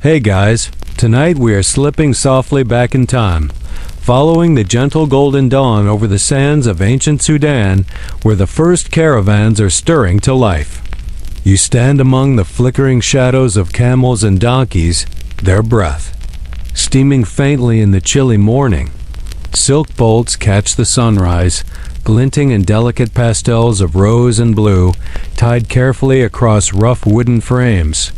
Hey guys, tonight we are slipping softly back in time, following the gentle golden dawn over the sands of ancient Sudan, where the first caravans are stirring to life. You stand among the flickering shadows of camels and donkeys, their breath steaming faintly in the chilly morning. Silk bolts catch the sunrise, glinting in delicate pastels of rose and blue, tied carefully across rough wooden frames.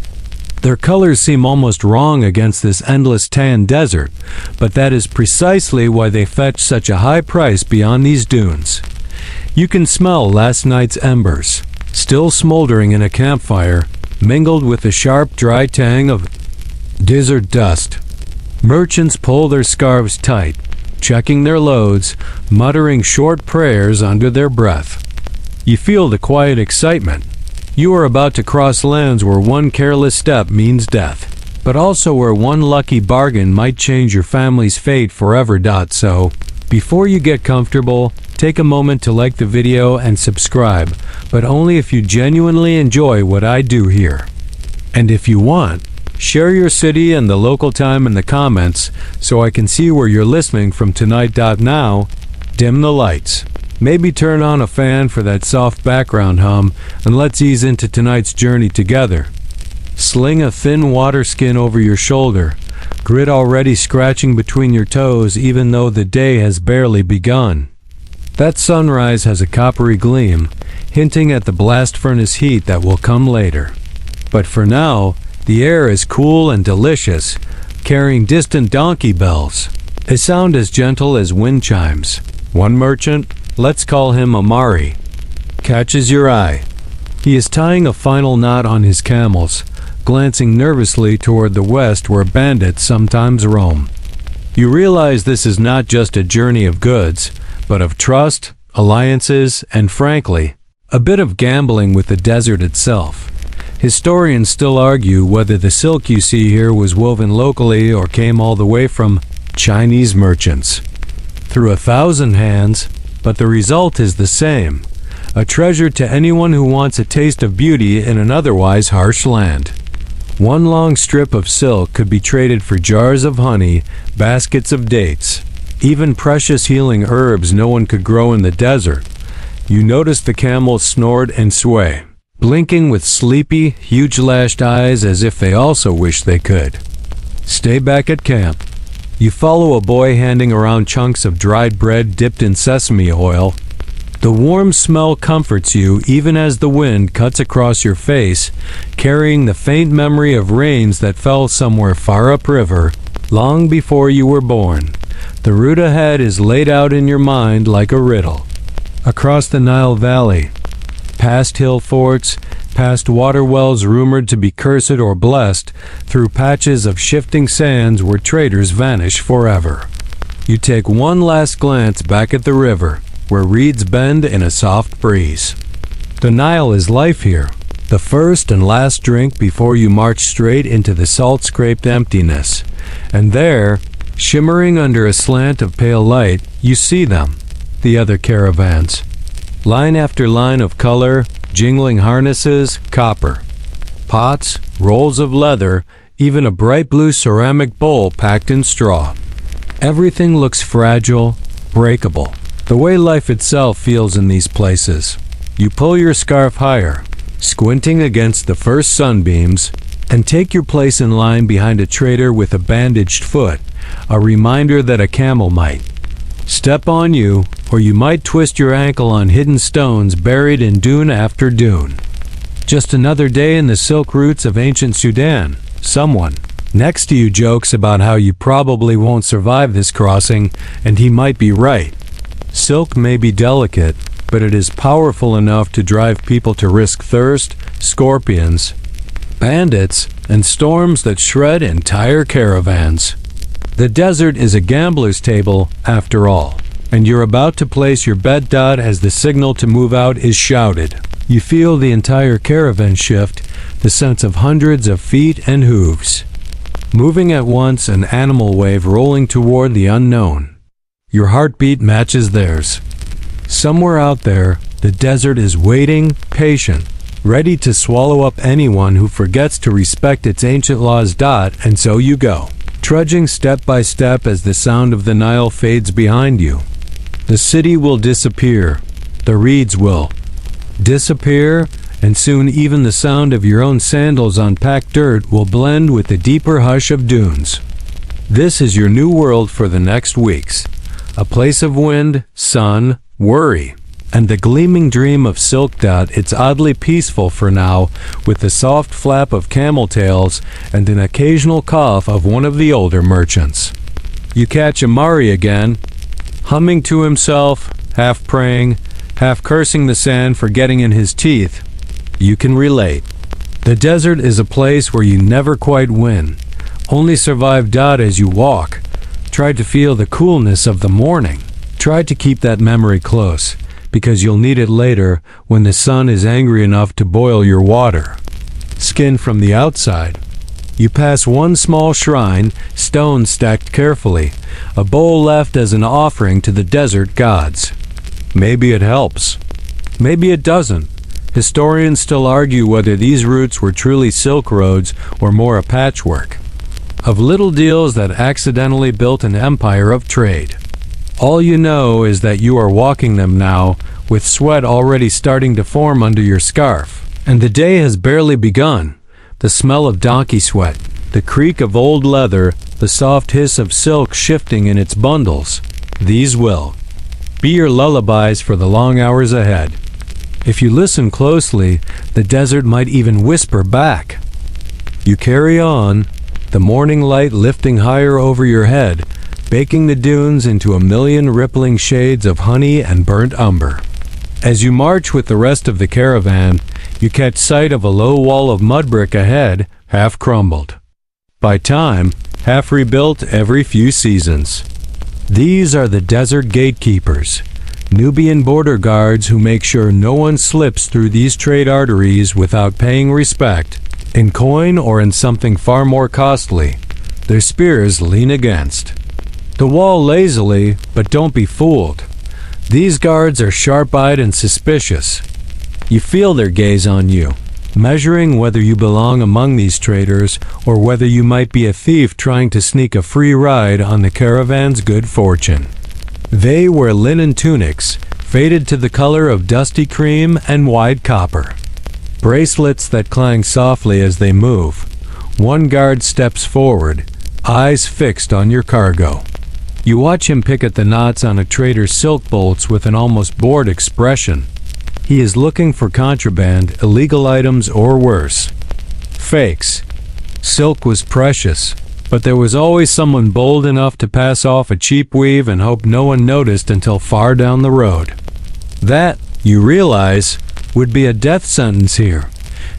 Their colors seem almost wrong against this endless tan desert, but that is precisely why they fetch such a high price beyond these dunes. You can smell last night's embers, still smoldering in a campfire, mingled with the sharp, dry tang of desert dust. Merchants pull their scarves tight, checking their loads, muttering short prayers under their breath. You feel the quiet excitement. You are about to cross lands where one careless step means death, but also where one lucky bargain might change your family's fate forever. So, before you get comfortable, take a moment to like the video and subscribe, but only if you genuinely enjoy what I do here. And if you want, share your city and the local time in the comments so I can see where you're listening from tonight. Now, dim the lights. Maybe turn on a fan for that soft background hum, and let's ease into tonight's journey together. Sling a thin water skin over your shoulder, grit already scratching between your toes even though the day has barely begun. That sunrise has a coppery gleam, hinting at the blast furnace heat that will come later. But for now, the air is cool and delicious, carrying distant donkey bells, a sound as gentle as wind chimes. One merchant, let's call him Amari, catches your eye. He is tying a final knot on his camels, glancing nervously toward the west where bandits sometimes roam. You realize this is not just a journey of goods, but of trust, alliances, and frankly, a bit of gambling with the desert itself. Historians still argue whether the silk you see here was woven locally or came all the way from Chinese merchants. Through 1,000 hands, but the result is the same, a treasure to anyone who wants a taste of beauty in an otherwise harsh land. One long strip of silk could be traded for jars of honey, baskets of dates, even precious healing herbs no one could grow in the desert. You notice the camels snort and sway, blinking with sleepy, huge-lashed eyes as if they also wish they could. Stay back at camp. You follow a boy handing around chunks of dried bread dipped in sesame oil. The warm smell comforts you even as the wind cuts across your face, carrying the faint memory of rains that fell somewhere far upriver, long before you were born. The route ahead is laid out in your mind like a riddle. Across the Nile Valley, past hill forts, past water wells rumored to be cursed or blessed, through patches of shifting sands where traders vanish forever. You take one last glance back at the river, where reeds bend in a soft breeze. The Nile is life here, the first and last drink before you march straight into the salt-scraped emptiness. And there, shimmering under a slant of pale light, you see them, the other caravans. Line after line of color, jingling harnesses, copper, pots, rolls of leather, even a bright blue ceramic bowl packed in straw. Everything looks fragile, breakable, the way life itself feels in these places. You pull your scarf higher, squinting against the first sunbeams, and take your place in line behind a trader with a bandaged foot, a reminder that a camel might step on you, or you might twist your ankle on hidden stones buried in dune after dune. Just another day in the silk routes of ancient Sudan. Someone next to you jokes about how you probably won't survive this crossing, and he might be right. Silk may be delicate, but it is powerful enough to drive people to risk thirst, scorpions, bandits, and storms that shred entire caravans. The desert is a gambler's table, after all, and you're about to place your bet. As the signal to move out is shouted. You feel the entire caravan shift, the sense of hundreds of feet and hooves moving at once, an animal wave rolling toward the unknown. Your heartbeat matches theirs. Somewhere out there, the desert is waiting, patient, ready to swallow up anyone who forgets to respect its ancient laws. And so you go, trudging step by step as the sound of the Nile fades behind you. The city will disappear, the reeds will disappear, and soon even the sound of your own sandals on packed dirt will blend with the deeper hush of dunes. This is your new world for the next weeks, a place of wind, sun, worry, and the gleaming dream of silk. It's oddly peaceful for now, with the soft flap of camel tails and an occasional cough of one of the older merchants. You catch Amari again, humming to himself, half praying, half cursing the sand for getting in his teeth. You can relate. The desert is a place where you never quite win, only survive. As you walk, try to feel the coolness of the morning. Try to keep that memory close, because you'll need it later when the sun is angry enough to boil your water. Skin from the outside. You pass one small shrine, stones stacked carefully, a bowl left as an offering to the desert gods. Maybe it helps. Maybe it doesn't. Historians still argue whether these routes were truly silk roads or more a patchwork of little deals that accidentally built an empire of trade. All you know is that you are walking them now, with sweat already starting to form under your scarf. And the day has barely begun. The smell of donkey sweat, the creak of old leather, the soft hiss of silk shifting in its bundles. These will be your lullabies for the long hours ahead. If you listen closely, the desert might even whisper back. You carry on, the morning light lifting higher over your head, baking the dunes into a million rippling shades of honey and burnt umber. As you march with the rest of the caravan, you catch sight of a low wall of mud brick ahead, half crumbled. By time, half rebuilt every few seasons. These are the desert gatekeepers, Nubian border guards who make sure no one slips through these trade arteries without paying respect, in coin or in something far more costly. Their spears lean against the wall lazily, but don't be fooled. These guards are sharp-eyed and suspicious. You feel their gaze on you, measuring whether you belong among these traders or whether you might be a thief trying to sneak a free ride on the caravan's good fortune. They wear linen tunics, faded to the color of dusty cream and wide copper. Bracelets that clang softly as they move. One guard steps forward, eyes fixed on your cargo. You watch him pick at the knots on a trader's silk bolts with an almost bored expression. He is looking for contraband, illegal items, or worse, fakes. Silk was precious, but there was always someone bold enough to pass off a cheap weave and hope no one noticed until far down the road. That, you realize, would be a death sentence here.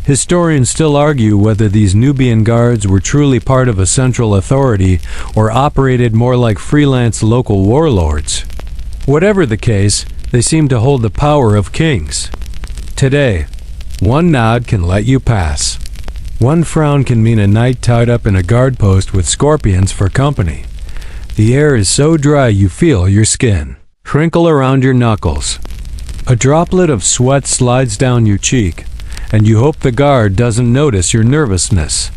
Historians still argue whether these Nubian guards were truly part of a central authority or operated more like freelance local warlords. Whatever the case, they seem to hold the power of kings. Today, one nod can let you pass. One frown can mean a night tied up in a guard post with scorpions for company. The air is so dry you feel your skin crinkle around your knuckles. A droplet of sweat slides down your cheek, and you hope the guard doesn't notice your nervousness.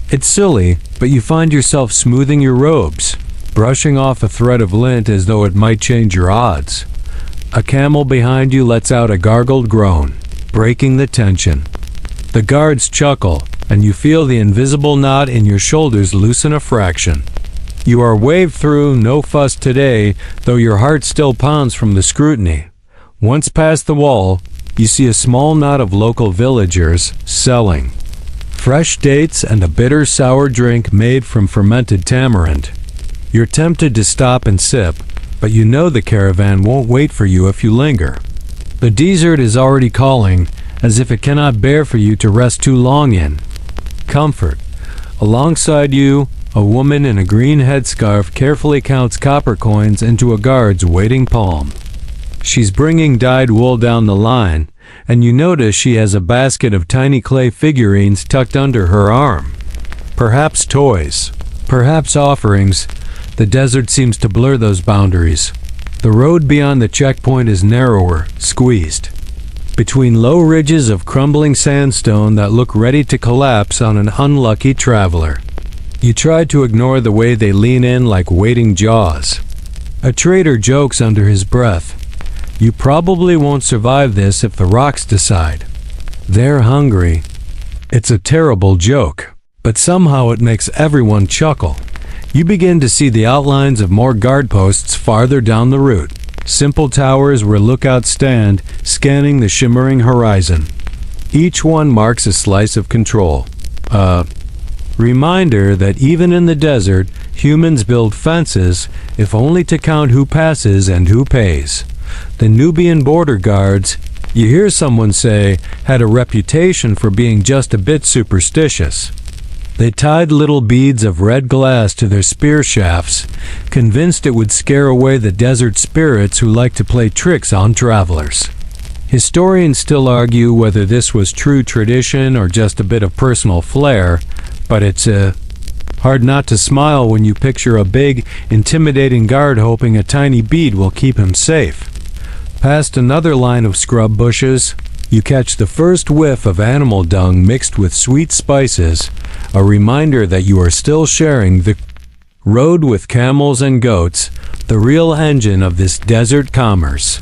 It's silly, but you find yourself smoothing your robes, brushing off a thread of lint as though it might change your odds. A camel behind you lets out a gargled groan, breaking the tension. The guards chuckle, and you feel the invisible knot in your shoulders loosen a fraction. You are waved through, no fuss today, though your heart still pounds from the scrutiny. Once past the wall, you see a small knot of local villagers selling fresh dates and a bitter sour drink made from fermented tamarind. You're tempted to stop and sip, but you know the caravan won't wait for you if you linger. The desert is already calling, as if it cannot bear for you to rest too long in. Comfort. Alongside you, a woman in a green headscarf carefully counts copper coins into a guard's waiting palm. She's bringing dyed wool down the line, and you notice she has a basket of tiny clay figurines tucked under her arm. Perhaps toys, perhaps offerings. The desert seems to blur those boundaries. The road beyond the checkpoint is narrower, squeezed. between low ridges of crumbling sandstone that look ready to collapse on an unlucky traveler. You try to ignore the way they lean in like waiting jaws. A trader jokes under his breath, "You probably won't survive this if the rocks decide. They're hungry." It's a terrible joke, but somehow it makes everyone chuckle. You begin to see the outlines of more guard posts farther down the route, simple towers where lookouts stand, scanning the shimmering horizon. Each one marks a slice of control. Reminder that even in the desert, humans build fences, if only to count who passes and who pays. The Nubian border guards, you hear someone say, had a reputation for being just a bit superstitious. They tied little beads of red glass to their spear shafts, convinced it would scare away the desert spirits who like to play tricks on travelers. Historians still argue whether this was true tradition or just a bit of personal flair, but it's hard not to smile when you picture a big, intimidating guard hoping a tiny bead will keep him safe. Past another line of scrub bushes, you catch the first whiff of animal dung mixed with sweet spices, a reminder that you are still sharing the road with camels and goats, the real engine of this desert commerce.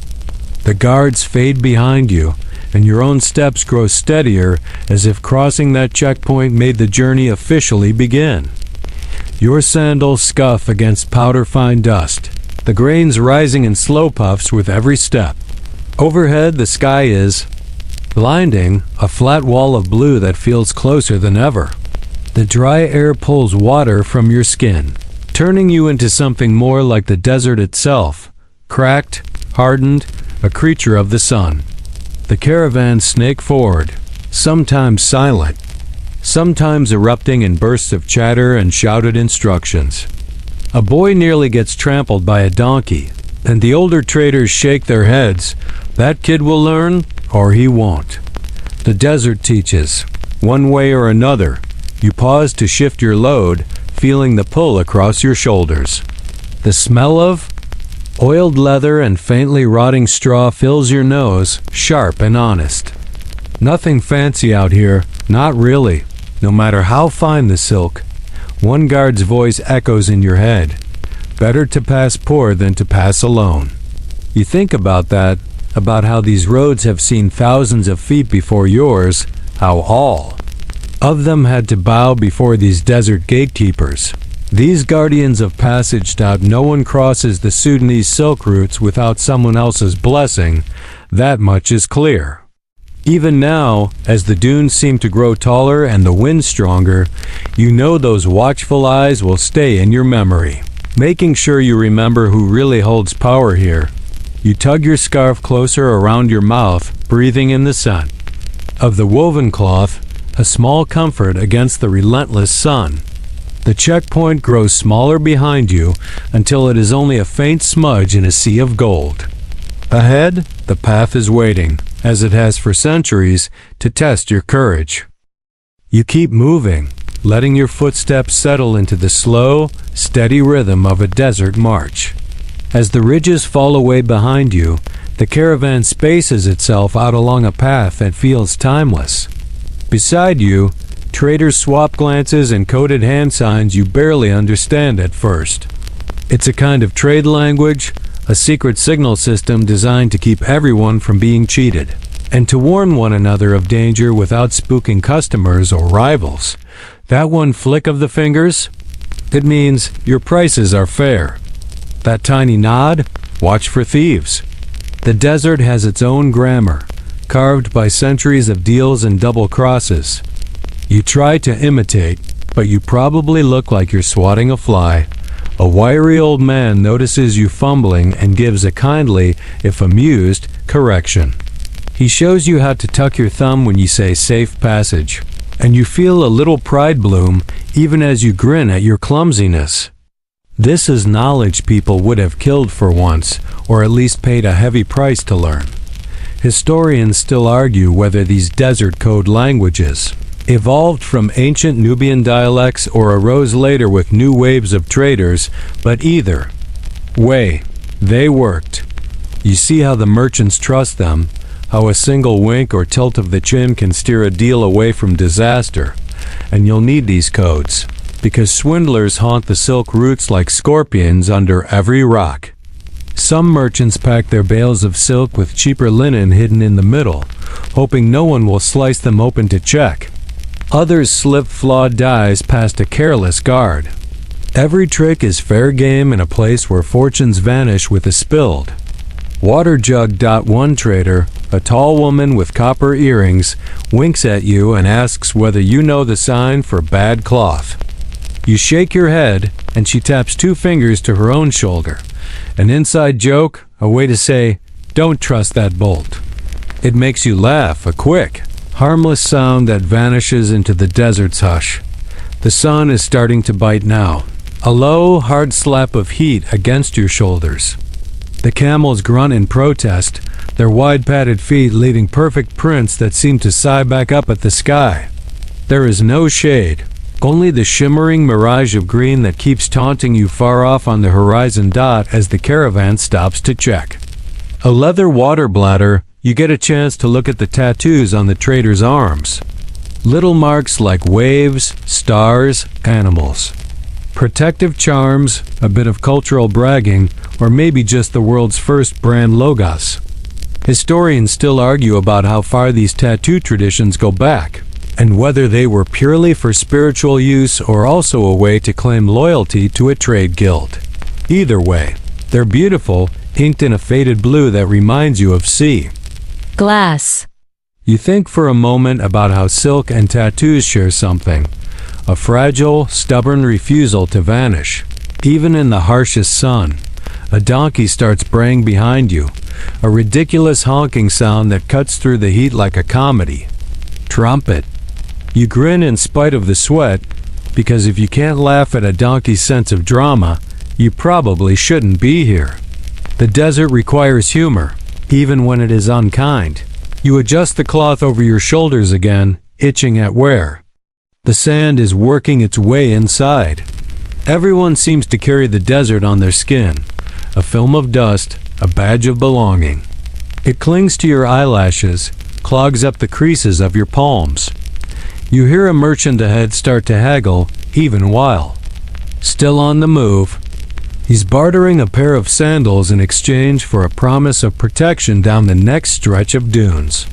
The guards fade behind you, and your own steps grow steadier as if crossing that checkpoint made the journey officially begin. Your sandals scuff against powder-fine dust, the grains rising in slow puffs with every step. Overhead, the sky is blinding, a flat wall of blue that feels closer than ever. The dry air pulls water from your skin, turning you into something more like the desert itself, cracked, hardened, a creature of the sun. The caravans snake forward, sometimes silent, sometimes erupting in bursts of chatter and shouted instructions. A boy nearly gets trampled by a donkey, and the older traders shake their heads. That kid will learn, or he won't. The desert teaches, one way or another. You pause to shift your load, feeling the pull across your shoulders. The smell of oiled leather and faintly rotting straw fills your nose, sharp and honest. Nothing fancy out here, not really, no matter how fine the silk. One guard's voice echoes in your head. Better to pass poor than to pass alone. You think about that, about how these roads have seen thousands of feet before yours, how all of them had to bow before these desert gatekeepers. These guardians of passage doubt no one crosses the Sudanese silk routes without someone else's blessing. That much is clear. Even now, as the dunes seem to grow taller and the wind stronger, you know those watchful eyes will stay in your memory, making sure you remember who really holds power here. You tug your scarf closer around your mouth, breathing in the scent of the woven cloth, a small comfort against the relentless sun. The checkpoint grows smaller behind you until it is only a faint smudge in a sea of gold. Ahead, the path is waiting, as it has for centuries, to test your courage. You keep moving, letting your footsteps settle into the slow, steady rhythm of a desert march. As the ridges fall away behind you, the caravan spaces itself out along a path that feels timeless. Beside you, traders swap glances and coded hand signs you barely understand at first. It's a kind of trade language, a secret signal system designed to keep everyone from being cheated, and to warn one another of danger without spooking customers or rivals. That one flick of the fingers, it means your prices are fair. That tiny nod, watch for thieves. The desert has its own grammar, carved by centuries of deals and double crosses. You try to imitate, but you probably look like you're swatting a fly. A wiry old man notices you fumbling and gives a kindly, if amused, correction. He shows you how to tuck your thumb when you say safe passage, and you feel a little pride bloom even as you grin at your clumsiness. This is knowledge people would have killed for once, or at least paid a heavy price to learn. Historians still argue whether these desert code languages evolved from ancient Nubian dialects or arose later with new waves of traders, but either way, they worked. You see how the merchants trust them, how a single wink or tilt of the chin can steer a deal away from disaster. And you'll need these codes, because swindlers haunt the silk routes like scorpions under every rock. Some merchants pack their bales of silk with cheaper linen hidden in the middle, hoping no one will slice them open to check. Others slip flawed dies past a careless guard. Every trick is fair game in a place where fortunes vanish with a spilled water jug. One trader, a tall woman with copper earrings, winks at you and asks whether you know the sign for bad cloth. You shake your head, and she taps 2 fingers to her own shoulder. An inside joke, a way to say, "Don't trust that bolt." It makes you laugh, a quick, harmless sound that vanishes into the desert's hush. The sun is starting to bite now, a low, hard slap of heat against your shoulders. The camels grunt in protest, their wide padded feet leaving perfect prints that seem to sigh back up at the sky. There is no shade, only the shimmering mirage of green that keeps taunting you far off on the horizon. As the caravan stops to check a leather water bladder, you get a chance to look at the tattoos on the trader's arms. Little marks like waves, stars, animals. Protective charms, a bit of cultural bragging, or maybe just the world's first brand logos. Historians still argue about how far these tattoo traditions go back, and whether they were purely for spiritual use or also a way to claim loyalty to a trade guild. Either way, they're beautiful, inked in a faded blue that reminds you of sea. Glass. You think for a moment about how silk and tattoos share something, a fragile, stubborn refusal to vanish. Even in the harshest sun, a donkey starts braying behind you, a ridiculous honking sound that cuts through the heat like a comedy. Trumpet. You grin in spite of the sweat, because if you can't laugh at a donkey's sense of drama, you probably shouldn't be here. The desert requires humor, even when it is unkind. You adjust the cloth over your shoulders again, itching at wear. The sand is working its way inside. Everyone seems to carry the desert on their skin, a film of dust, a badge of belonging. It clings to your eyelashes, clogs up the creases of your palms. You hear a merchant ahead start to haggle, even while still on the move. He's bartering a pair of sandals in exchange for a promise of protection down the next stretch of dunes.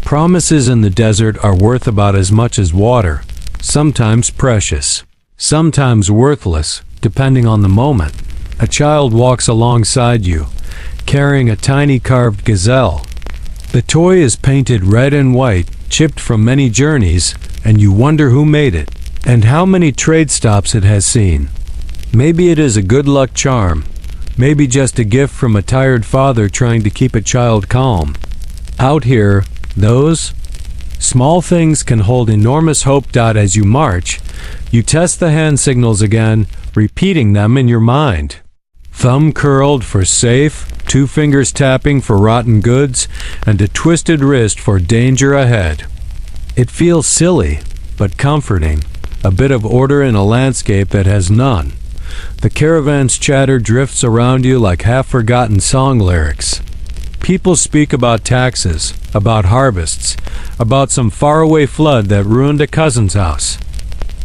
Promises in the desert are worth about as much as water, sometimes precious, sometimes worthless, depending on the moment. A child walks alongside you, carrying a tiny carved gazelle. The toy is painted red and white, chipped from many journeys, and you wonder who made it, and how many trade stops it has seen. Maybe it is a good luck charm, maybe just a gift from a tired father trying to keep a child calm. Out here, those small things can hold enormous hope. As you march, you test the hand signals again, repeating them in your mind. Thumb curled for safe, 2 fingers tapping for rotten goods, and a twisted wrist for danger ahead. It feels silly, but comforting, a bit of order in a landscape that has none. The caravan's chatter drifts around you like half-forgotten song lyrics. People speak about taxes, about harvests, about some faraway flood that ruined a cousin's house.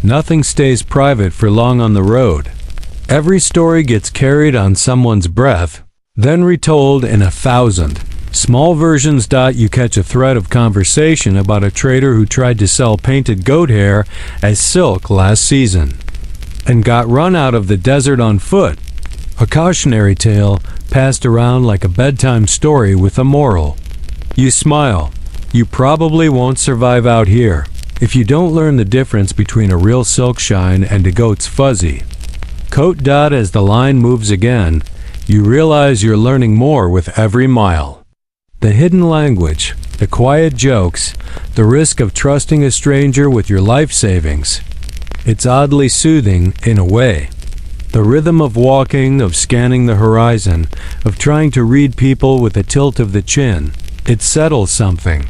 Nothing stays private for long on the road. Every story gets carried on someone's breath, then retold in 1,000 small versions. You catch a thread of conversation about a trader who tried to sell painted goat hair as silk last season and got run out of the desert on foot. A cautionary tale passed around like a bedtime story with a moral. You smile. You probably won't survive out here if you don't learn the difference between a real silk shine and a goat's fuzzy coat. As the line moves again, you realize you're learning more with every mile. The hidden language, the quiet jokes, the risk of trusting a stranger with your life savings. It's oddly soothing in a way. The rhythm of walking, of scanning the horizon, of trying to read people with a tilt of the chin. It settles something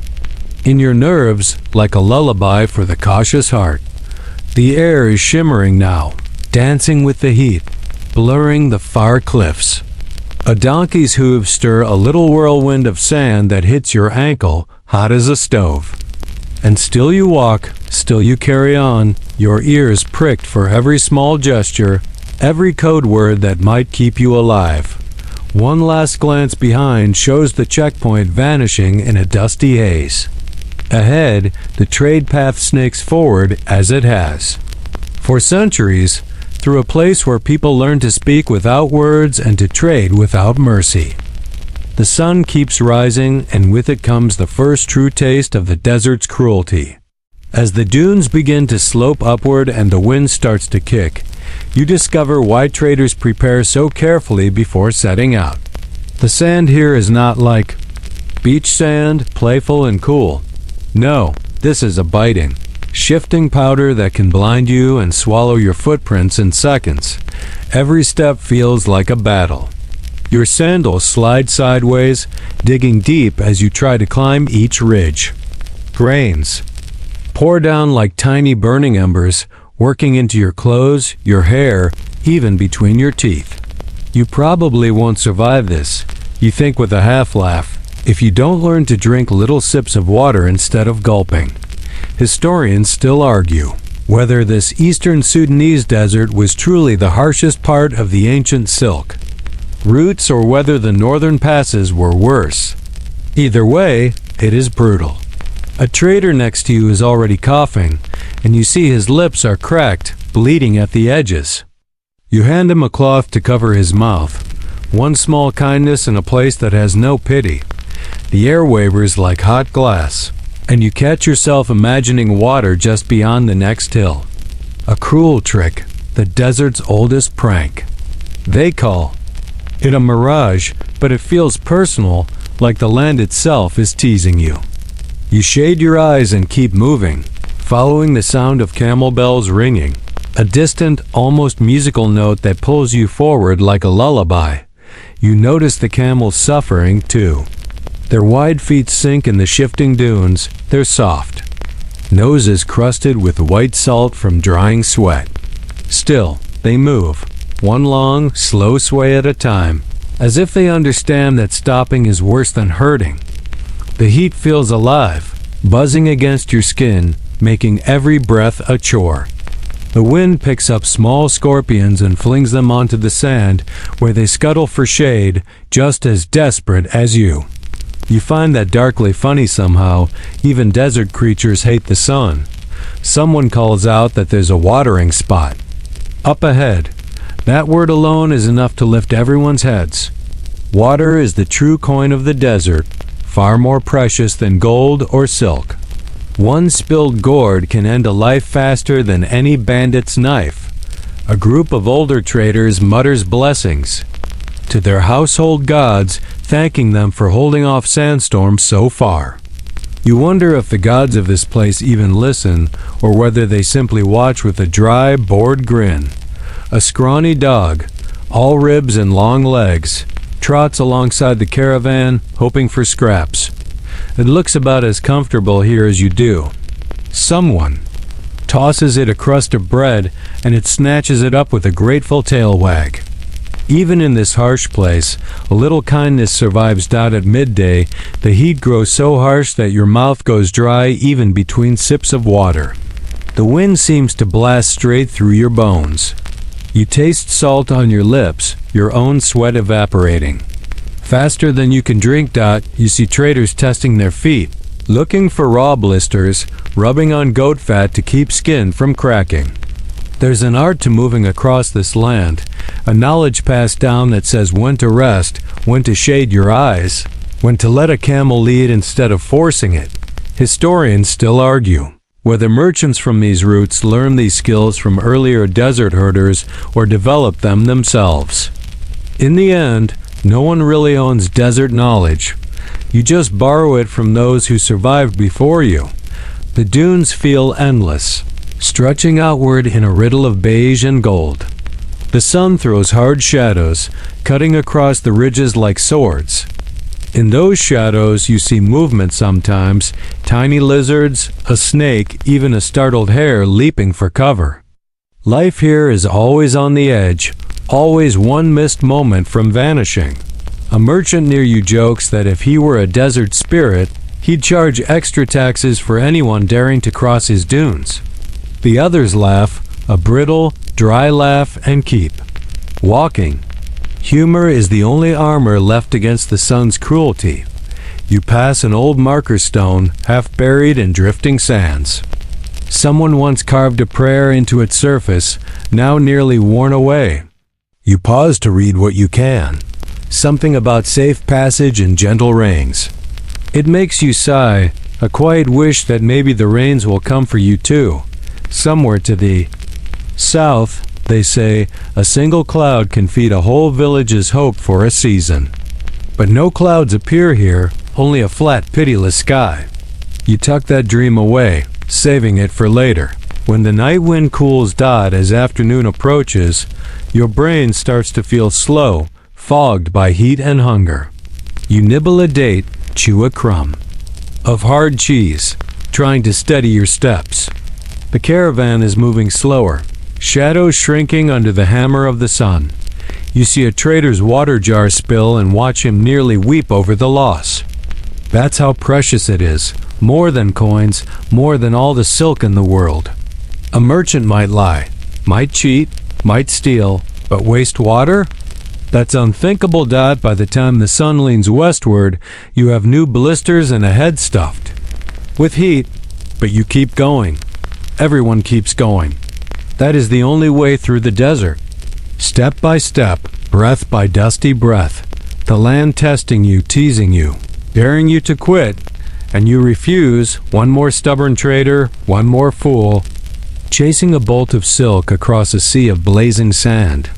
in your nerves like a lullaby for the cautious heart. The air is shimmering now, dancing with the heat, blurring the far cliffs. A donkey's hooves stir a little whirlwind of sand that hits your ankle, hot as a stove. And still you walk, still you carry on, your ears pricked for every small gesture, every code word that might keep you alive. One last glance behind shows the checkpoint vanishing in a dusty haze. Ahead, the trade path snakes forward as it has. For centuries, through a place where people learn to speak without words and to trade without mercy. The sun keeps rising, and with it comes the first true taste of the desert's cruelty. As the dunes begin to slope upward and the wind starts to kick, you discover why traders prepare so carefully before setting out. The sand here is not like beach sand, playful and cool. No, this is a biting, shifting powder that can blind you and swallow your footprints in seconds. Every step feels like a battle. Your sandals slide sideways, digging deep as you try to climb each ridge. Grains pour down like tiny burning embers, working into your clothes, your hair, even between your teeth. You probably won't survive this, you think with a half-laugh, if you don't learn to drink little sips of water instead of gulping. Historians still argue whether this eastern Sudanese desert was truly the harshest part of the ancient silk routes or whether the northern passes were worse. Either way, it is brutal. A trader next to you is already coughing, and you see his lips are cracked, bleeding at the edges. You hand him a cloth to cover his mouth. One small kindness in a place that has no pity. The air wavers like hot glass, and you catch yourself imagining water just beyond the next hill. A cruel trick, the desert's oldest prank. They call it a mirage, but it feels personal, like the land itself is teasing you. You shade your eyes and keep moving, following the sound of camel bells ringing, a distant, almost musical note that pulls you forward like a lullaby. You notice the camels suffering, too. Their wide feet sink in the shifting dunes, they're soft. Noses crusted with white salt from drying sweat. Still, they move, one long, slow sway at a time, as if they understand that stopping is worse than hurting. The heat feels alive, buzzing against your skin, making every breath a chore. The wind picks up small scorpions and flings them onto the sand, where they scuttle for shade, just as desperate as you. You find that darkly funny somehow. Even desert creatures hate the sun. Someone calls out that there's a watering spot. Up ahead. That word alone is enough to lift everyone's heads. Water is the true coin of the desert, far more precious than gold or silk. One spilled gourd can end a life faster than any bandit's knife. A group of older traders mutters blessings to their household gods, thanking them for holding off sandstorms so far. You wonder if the gods of this place even listen, or whether they simply watch with a dry, bored grin. A scrawny dog, all ribs and long legs, trots alongside the caravan, hoping for scraps. It looks about as comfortable here as you do. Someone tosses it a crust of bread, and it snatches it up with a grateful tail wag. Even in this harsh place, a little kindness survives. At midday, the heat grows so harsh that your mouth goes dry even between sips of water. The wind seems to blast straight through your bones. You taste salt on your lips, your own sweat evaporating. Faster than you can drink. You see traders testing their feet, looking for raw blisters, rubbing on goat fat to keep skin from cracking. There's an art to moving across this land, a knowledge passed down that says when to rest, when to shade your eyes, when to let a camel lead instead of forcing it. Historians still argue whether merchants from these routes learned these skills from earlier desert herders or developed them themselves. In the end, no one really owns desert knowledge. You just borrow it from those who survived before you. The dunes feel endless, stretching outward in a riddle of beige and gold. The sun throws hard shadows, cutting across the ridges like swords. In those shadows you see movement sometimes, tiny lizards, a snake, even a startled hare leaping for cover. Life here is always on the edge, always one missed moment from vanishing. A merchant near you jokes that if he were a desert spirit, he'd charge extra taxes for anyone daring to cross his dunes. The others laugh, a brittle, dry laugh, and keep walking. Humor is the only armor left against the sun's cruelty. You pass an old marker stone, half buried in drifting sands. Someone once carved a prayer into its surface, now nearly worn away. You pause to read what you can. Something about safe passage and gentle rains. It makes you sigh, a quiet wish that maybe the rains will come for you too. Somewhere to the south, they say, a single cloud can feed a whole village's hope for a season. But no clouds appear here, only a flat, pitiless sky. You tuck that dream away, saving it for later. When the night wind cools Dot as afternoon approaches, your brain starts to feel slow, fogged by heat and hunger. You nibble a date, chew a crumb of hard cheese, trying to steady your steps. The caravan is moving slower, shadows shrinking under the hammer of the sun. You see a trader's water jar spill and watch him nearly weep over the loss. That's how precious it is, more than coins, more than all the silk in the world. A merchant might lie, might cheat, might steal, but waste water? That's unthinkable, Dot. By the time the sun leans westward, you have new blisters and a head stuffed with heat, but you keep going. Everyone keeps going. That is the only way through the desert. Step by step, breath by dusty breath, the land testing you, teasing you, daring you to quit, and you refuse. One more stubborn trader, one more fool, chasing a bolt of silk across a sea of blazing sand.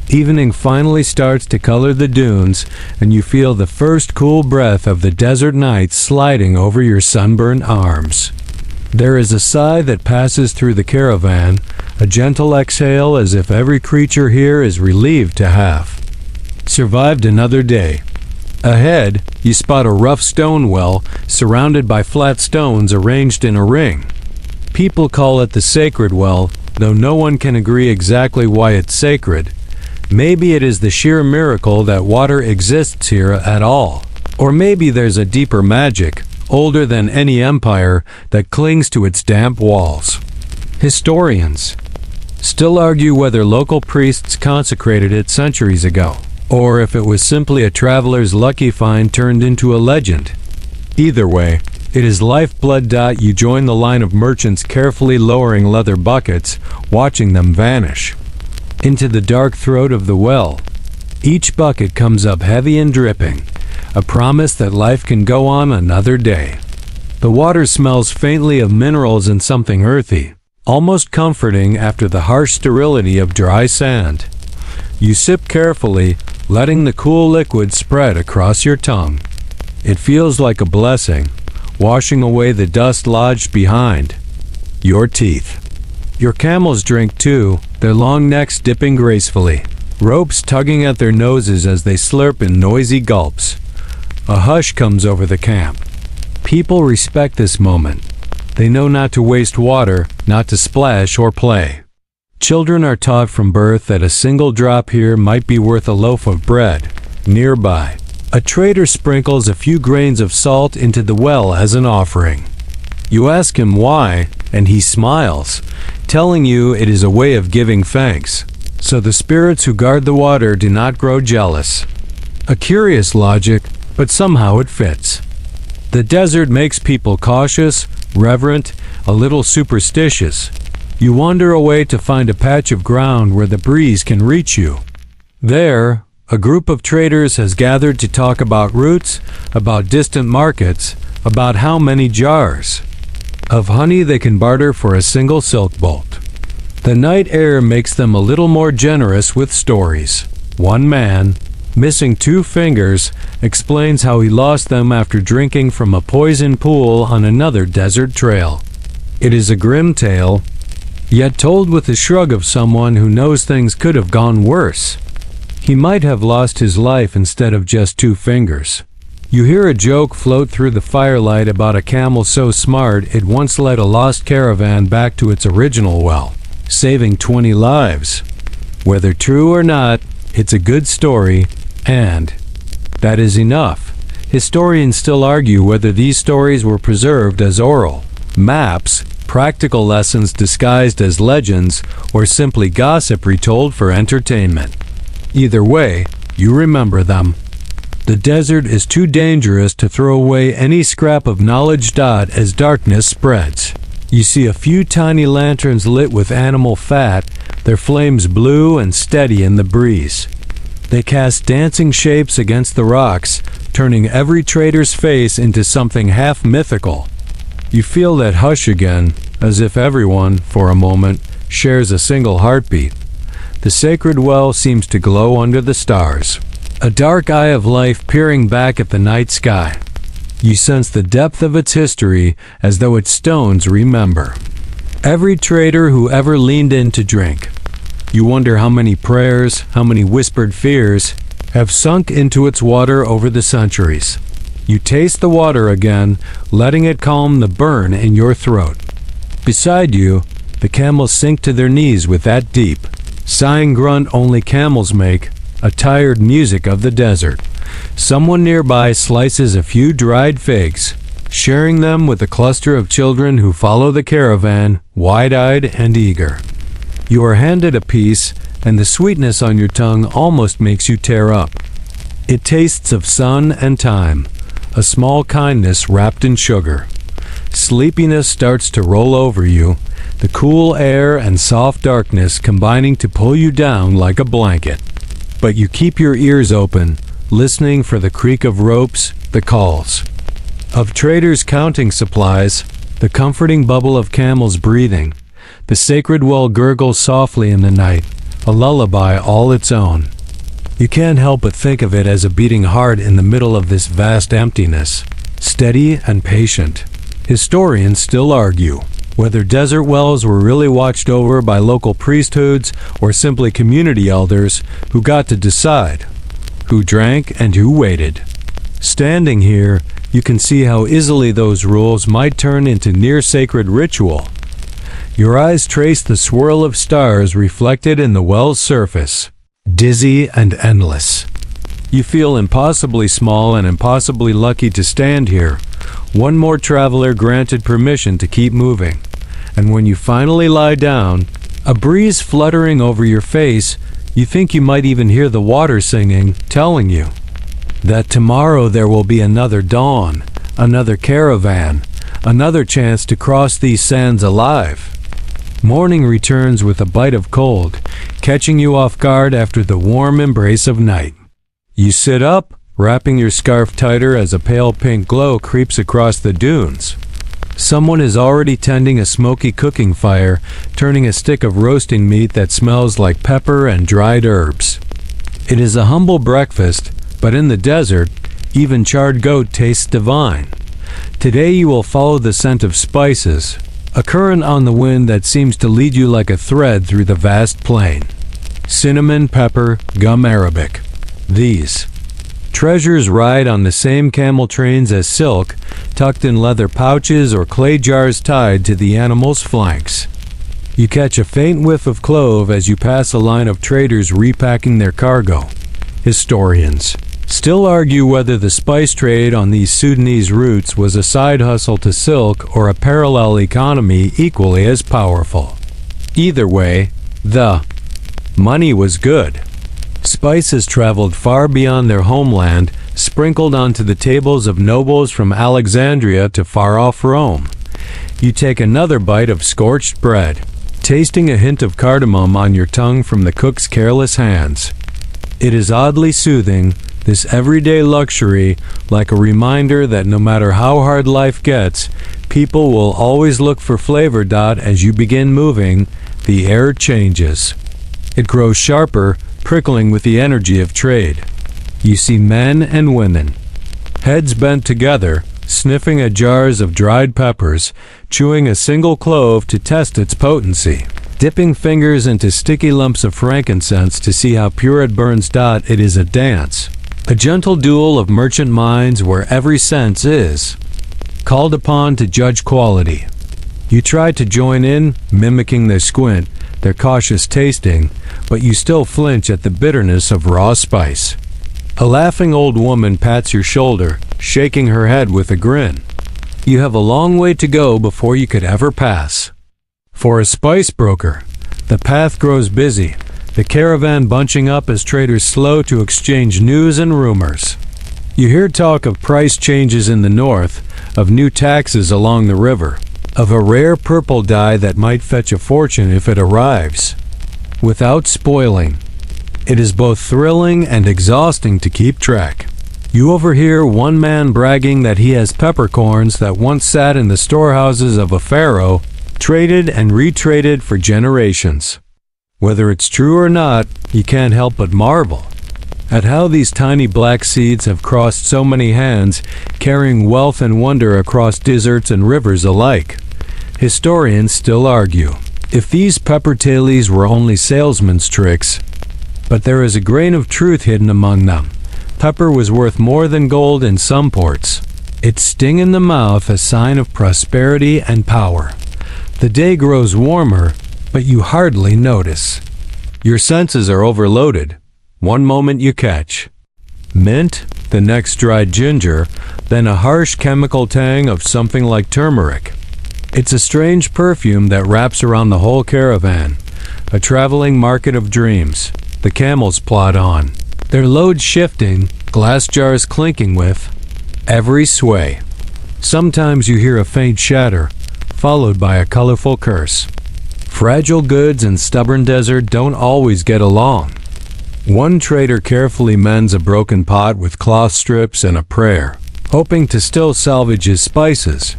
Evening finally starts to color the dunes, and you feel the first cool breath of the desert night sliding over your sunburned arms. There is a sigh that passes through the caravan, a gentle exhale as if every creature here is relieved to have survived another day. Ahead, you spot a rough stone well surrounded by flat stones arranged in a ring. People call it the sacred well, though no one can agree exactly why it's sacred. Maybe it is the sheer miracle that water exists here at all. Or maybe there's a deeper magic, older than any empire, that clings to its damp walls. Historians still argue whether local priests consecrated it centuries ago, or if it was simply a traveler's lucky find turned into a legend. Either way, it is lifeblood. You join the line of merchants carefully lowering leather buckets, watching them vanish into the dark throat of the well. Each bucket comes up heavy and dripping, a promise that life can go on another day. The water smells faintly of minerals and something earthy, almost comforting after the harsh sterility of dry sand. You sip carefully, letting the cool liquid spread across your tongue. It feels like a blessing, washing away the dust lodged behind your teeth. Your camels drink too, their long necks dipping gracefully, ropes tugging at their noses as they slurp in noisy gulps. A hush comes over the camp. People respect this moment. They know not to waste water, not to splash or play. Children are taught from birth that a single drop here might be worth a loaf of bread. Nearby, a trader sprinkles a few grains of salt into the well as an offering. You ask him why, and he smiles, telling you it is a way of giving thanks, so the spirits who guard the water do not grow jealous. A curious logic, but somehow it fits. The desert makes people cautious, reverent, a little superstitious. You wander away to find a patch of ground where the breeze can reach you. There, a group of traders has gathered to talk about routes, about distant markets, about how many jars of honey they can barter for a single silk bolt. The night air makes them a little more generous with stories. One man, missing 2 fingers, explains how he lost them after drinking from a poison pool on another desert trail. It is a grim tale, yet told with the shrug of someone who knows things could have gone worse. He might have lost his life instead of just 2 fingers. You hear a joke float through the firelight about a camel so smart it once led a lost caravan back to its original well, saving 20 lives. Whether true or not, it's a good story, and That is enough. Historians still argue whether these stories were preserved as oral maps, practical lessons disguised as legends, or simply gossip retold for entertainment. Either way, you remember them. The desert is too dangerous to throw away any scrap of knowledge. As darkness spreads, you see a few tiny lanterns lit with animal fat, their flames blue and steady in the breeze. They cast dancing shapes against the rocks, turning every trader's face into something half mythical. You feel that hush again, as if everyone, for a moment, shares a single heartbeat. The sacred well seems to glow under the stars, a dark eye of life peering back at the night sky. You sense the depth of its history as though its stones remember every trader who ever leaned in to drink. You wonder how many prayers, how many whispered fears have sunk into its water over the centuries. You taste the water again, letting it calm the burn in your throat. Beside you, the camels sink to their knees with that deep, sighing grunt only camels make, a tired music of the desert. Someone nearby slices a few dried figs, sharing them with a cluster of children who follow the caravan, wide-eyed and eager. You are handed a piece, and the sweetness on your tongue almost makes you tear up. It tastes of sun and time, a small kindness wrapped in sugar. Sleepiness starts to roll over you, the cool air and soft darkness combining to pull you down like a blanket. But you keep your ears open, listening for the creak of ropes, the calls of traders counting supplies, the comforting bubble of camels breathing. The sacred well gurgles softly in the night, a lullaby all its own. You can't help but think of it as a beating heart in the middle of this vast emptiness, steady and patient. Historians still argue whether desert wells were really watched over by local priesthoods or simply community elders who got to decide who drank and who waited. Standing here, you can see how easily those rules might turn into near-sacred ritual. Your eyes trace the swirl of stars reflected in the well's surface, dizzy and endless. You feel impossibly small and impossibly lucky to stand here. One more traveler granted permission to keep moving. And when you finally lie down, a breeze fluttering over your face, you think you might even hear the water singing, telling you that tomorrow there will be another dawn, another caravan, another chance to cross these sands alive. Morning returns with a bite of cold, catching you off guard after the warm embrace of night. You sit up, wrapping your scarf tighter as a pale pink glow creeps across the dunes. Someone is already tending a smoky cooking fire, turning a stick of roasting meat that smells like pepper and dried herbs. It is a humble breakfast, but in the desert, even charred goat tastes divine. Today you will follow the scent of spices, a current on the wind that seems to lead you like a thread through the vast plain. Cinnamon, pepper, gum arabic. These treasures ride on the same camel trains as silk, tucked in leather pouches or clay jars tied to the animal's flanks. You catch a faint whiff of clove as you pass a line of traders repacking their cargo. Historians still argue whether the spice trade on these Sudanese routes was a side hustle to silk or a parallel economy equally as powerful. Either way, the money was good. Spices traveled far beyond their homeland, sprinkled onto the tables of nobles from Alexandria to far-off Rome. You take another bite of scorched bread, tasting a hint of cardamom on your tongue from the cook's careless hands. It is oddly soothing, this everyday luxury, like a reminder that no matter how hard life gets, people will always look for flavor. As you begin moving, the air changes. It grows sharper, prickling with the energy of trade. You see men and women, heads bent together, sniffing at jars of dried peppers, chewing a single clove to test its potency, dipping fingers into sticky lumps of frankincense to see how pure it burns. It is a dance, a gentle duel of merchant minds where every sense is called upon to judge quality. You try to join in, mimicking their squint, their cautious tasting, but you still flinch at the bitterness of raw spice. A laughing old woman pats your shoulder, shaking her head with a grin. You have a long way to go before you could ever pass. For a spice broker, the path grows busy, the caravan bunching up as traders slow to exchange news and rumors. You hear talk of price changes in the north, of new taxes along the river, of a rare purple dye that might fetch a fortune if it arrives. Without spoiling, it is both thrilling and exhausting to keep track. You overhear one man bragging that he has peppercorns that once sat in the storehouses of a pharaoh, traded and retraded for generations. Whether it's true or not, you can't help but marvel at how these tiny black seeds have crossed so many hands, carrying wealth and wonder across deserts and rivers alike. Historians still argue if these pepper tailies were only salesmen's tricks, but there is a grain of truth hidden among them. Pepper was worth more than gold in some ports. Its sting in the mouth a sign of prosperity and power. The day grows warmer, but you hardly notice. Your senses are overloaded. One moment you catch mint, the next dried ginger, then a harsh chemical tang of something like turmeric. It's a strange perfume that wraps around the whole caravan, a traveling market of dreams. The camels plod on, their load shifting, glass jars clinking with every sway. Sometimes you hear a faint shatter, followed by a colorful curse. Fragile goods and stubborn desert don't always get along. One trader carefully mends a broken pot with cloth strips and a prayer, hoping to still salvage his spices.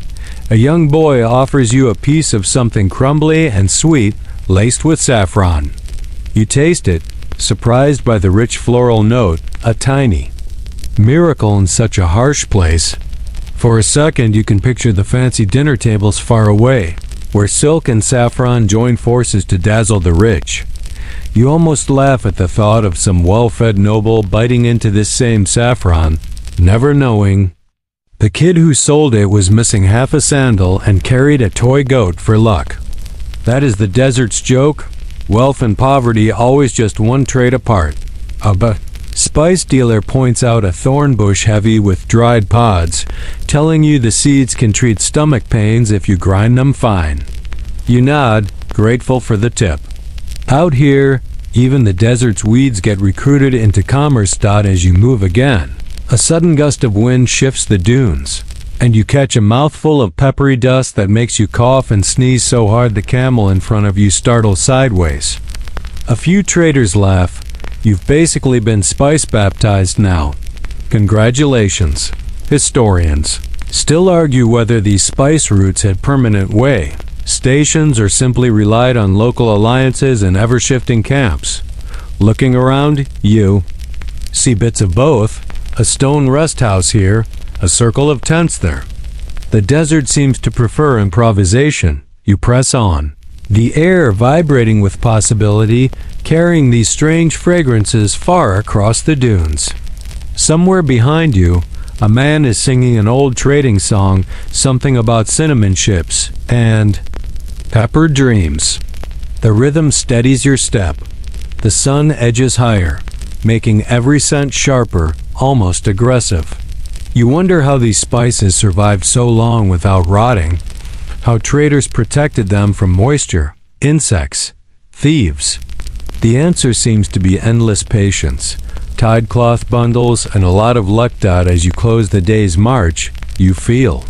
A young boy offers you a piece of something crumbly and sweet, laced with saffron. You taste it, surprised by the rich floral note, a tiny miracle in such a harsh place. For a second you can picture the fancy dinner tables far away, where silk and saffron join forces to dazzle the rich. You almost laugh at the thought of some well-fed noble biting into this same saffron, never knowing the kid who sold it was missing half a sandal and carried a toy goat for luck. That is the desert's joke. Wealth and poverty always just one trade apart. A spice dealer points out a thorn bush heavy with dried pods, telling you the seeds can treat stomach pains if you grind them fine. You nod, grateful for the tip. Out here, even the desert's weeds get recruited into commerce. As you move again, a sudden gust of wind shifts the dunes, and you catch a mouthful of peppery dust that makes you cough and sneeze so hard the camel in front of you startles sideways. A few traders laugh. You've basically been spice baptized now. Congratulations. Historians still argue whether these spice routes had permanent way stations or simply relied on local alliances and ever-shifting camps. Looking around, you see bits of both. A stone rest house here, a circle of tents there. The desert seems to prefer improvisation. You press on, the air vibrating with possibility, carrying these strange fragrances far across the dunes. Somewhere behind you, a man is singing an old trading song, something about cinnamon ships and pepper dreams. The rhythm steadies your step. The sun edges higher, making every scent sharper, almost aggressive. You wonder how these spices survived so long without rotting, how traders protected them from moisture, insects, thieves. The answer seems to be endless patience, tied cloth bundles, and a lot of luck. As you close the day's march, you feel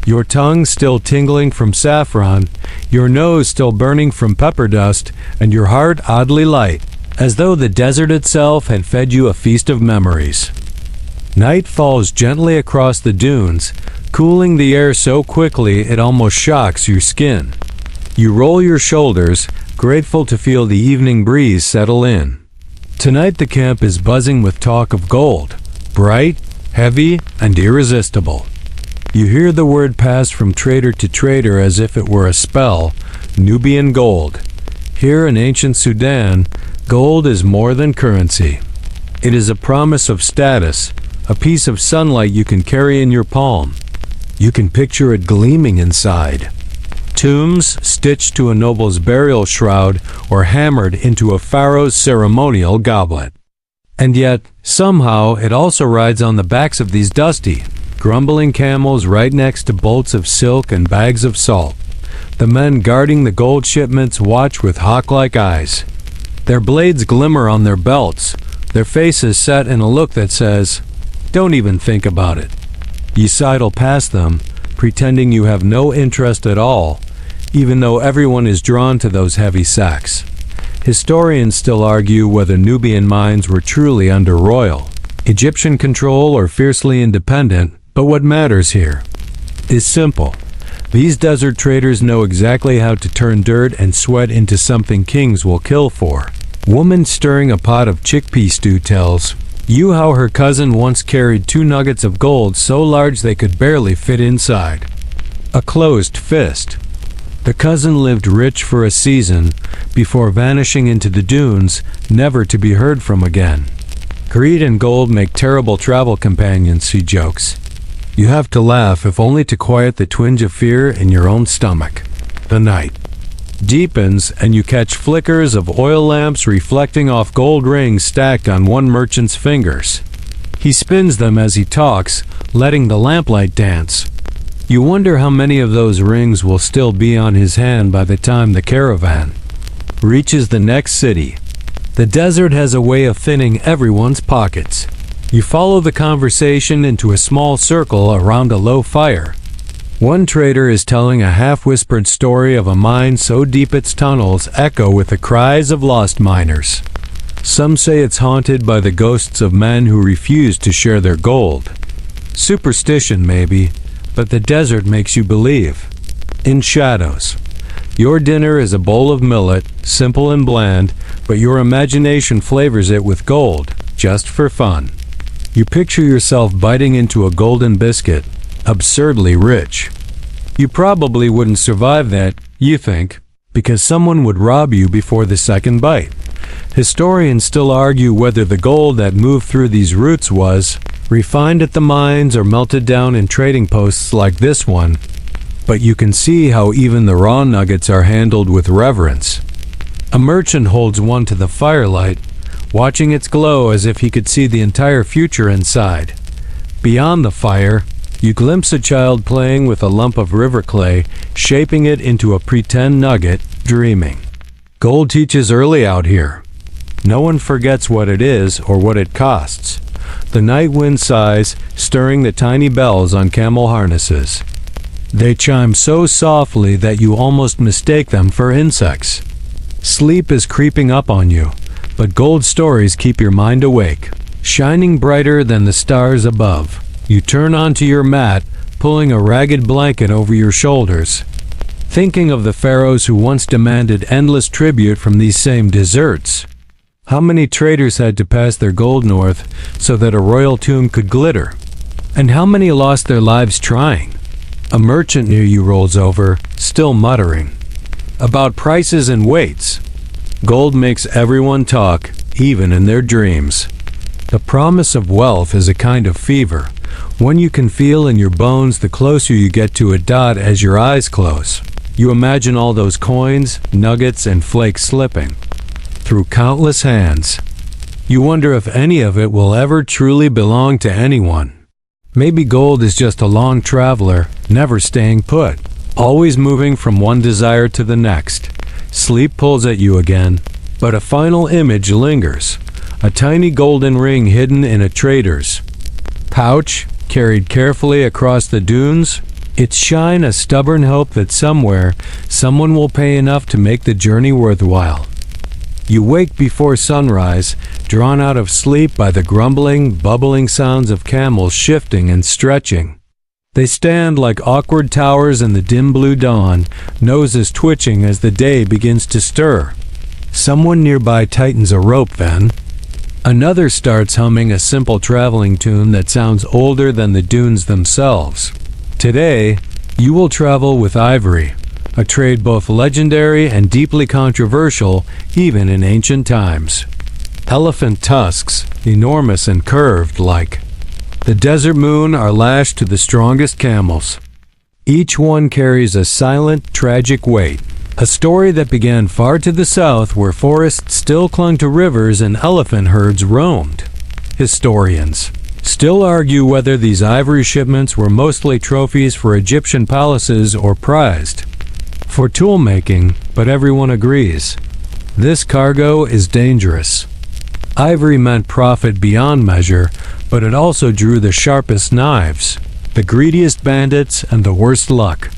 your tongue still tingling from saffron, your nose still burning from pepper dust, and your heart oddly light, as though the desert itself had fed you a feast of memories. Night falls gently across the dunes, cooling the air so quickly it almost shocks your skin. You roll your shoulders, grateful to feel the evening breeze settle in. Tonight the camp is buzzing with talk of gold, bright, heavy, and irresistible. You hear the word pass from trader to trader as if it were a spell, Nubian gold. Here in ancient Sudan, gold is more than currency. It is a promise of status, a piece of sunlight you can carry in your palm. You can picture it gleaming inside. Tombs stitched to a noble's burial shroud or hammered into a pharaoh's ceremonial goblet. And yet, somehow, it also rides on the backs of these dusty, grumbling camels right next to bolts of silk and bags of salt. The men guarding the gold shipments watch with hawk-like eyes. Their blades glimmer on their belts, their faces set in a look that says, "Don't even think about it." You sidle past them, pretending you have no interest at all, even though everyone is drawn to those heavy sacks. Historians still argue whether Nubian mines were truly under royal, Egyptian control or fiercely independent, but what matters here is simple. These desert traders know exactly how to turn dirt and sweat into something kings will kill for. Woman stirring a pot of chickpea stew tells you how her cousin once carried 2 nuggets of gold so large they could barely fit inside a closed fist. The cousin lived rich for a season before vanishing into the dunes, never to be heard from again. Greed and gold make terrible travel companions, she jokes. You have to laugh if only to quiet the twinge of fear in your own stomach. The night deepens and you catch flickers of oil lamps reflecting off gold rings stacked on one merchant's fingers. He spins them as he talks, letting the lamplight dance. You wonder how many of those rings will still be on his hand by the time the caravan reaches the next city. The desert has a way of thinning everyone's pockets. You follow the conversation into a small circle around a low fire. One trader is telling a half-whispered story of a mine so deep its tunnels echo with the cries of lost miners. Some say it's haunted by the ghosts of men who refuse to share their gold. Superstition, maybe, but the desert makes you believe. In shadows. Your dinner is a bowl of millet, simple and bland, but your imagination flavors it with gold, just for fun. You picture yourself biting into a golden biscuit, absurdly rich. You probably wouldn't survive that, you think, because someone would rob you before the second bite. Historians still argue whether the gold that moved through these routes was refined at the mines or melted down in trading posts like this one, but you can see how even the raw nuggets are handled with reverence. A merchant holds one to the firelight, watching its glow as if he could see the entire future inside. Beyond the fire, you glimpse a child playing with a lump of river clay, shaping it into a pretend nugget, dreaming. Gold teaches early out here. No one forgets what it is or what it costs. The night wind sighs, stirring the tiny bells on camel harnesses. They chime so softly that you almost mistake them for insects. Sleep is creeping up on you, but gold stories keep your mind awake, shining brighter than the stars above. You turn onto your mat, pulling a ragged blanket over your shoulders, thinking of the pharaohs who once demanded endless tribute from these same deserts. How many traders had to pass their gold north so that a royal tomb could glitter? And how many lost their lives trying? A merchant near you rolls over, still muttering about prices and weights. Gold makes everyone talk, even in their dreams. The promise of wealth is a kind of fever, one you can feel in your bones the closer you get to a dot as your eyes close. You imagine all those coins, nuggets, and flakes slipping through countless hands. You wonder if any of it will ever truly belong to anyone. Maybe gold is just a long traveler, never staying put, always moving from one desire to the next. Sleep pulls at you again, but a final image lingers. A tiny golden ring hidden in a trader's pouch, carried carefully across the dunes. Its shine a stubborn hope that somewhere, someone will pay enough to make the journey worthwhile. You wake before sunrise, drawn out of sleep by the grumbling, bubbling sounds of camels shifting and stretching. They stand like awkward towers in the dim blue dawn, noses twitching as the day begins to stir. Someone nearby tightens a rope then. Another starts humming a simple traveling tune that sounds older than the dunes themselves. Today, you will travel with ivory, a trade both legendary and deeply controversial even in ancient times. Elephant tusks, enormous and curved like the desert moon, are lashed to the strongest camels. Each one carries a silent, tragic weight, A story that began far to the south where forests still clung to rivers and elephant herds roamed. Historians still argue whether these ivory shipments were mostly trophies for Egyptian palaces or prized for tool making, but everyone agrees this cargo is dangerous. Ivory meant profit beyond measure, but it also drew the sharpest knives, the greediest bandits, and the worst luck.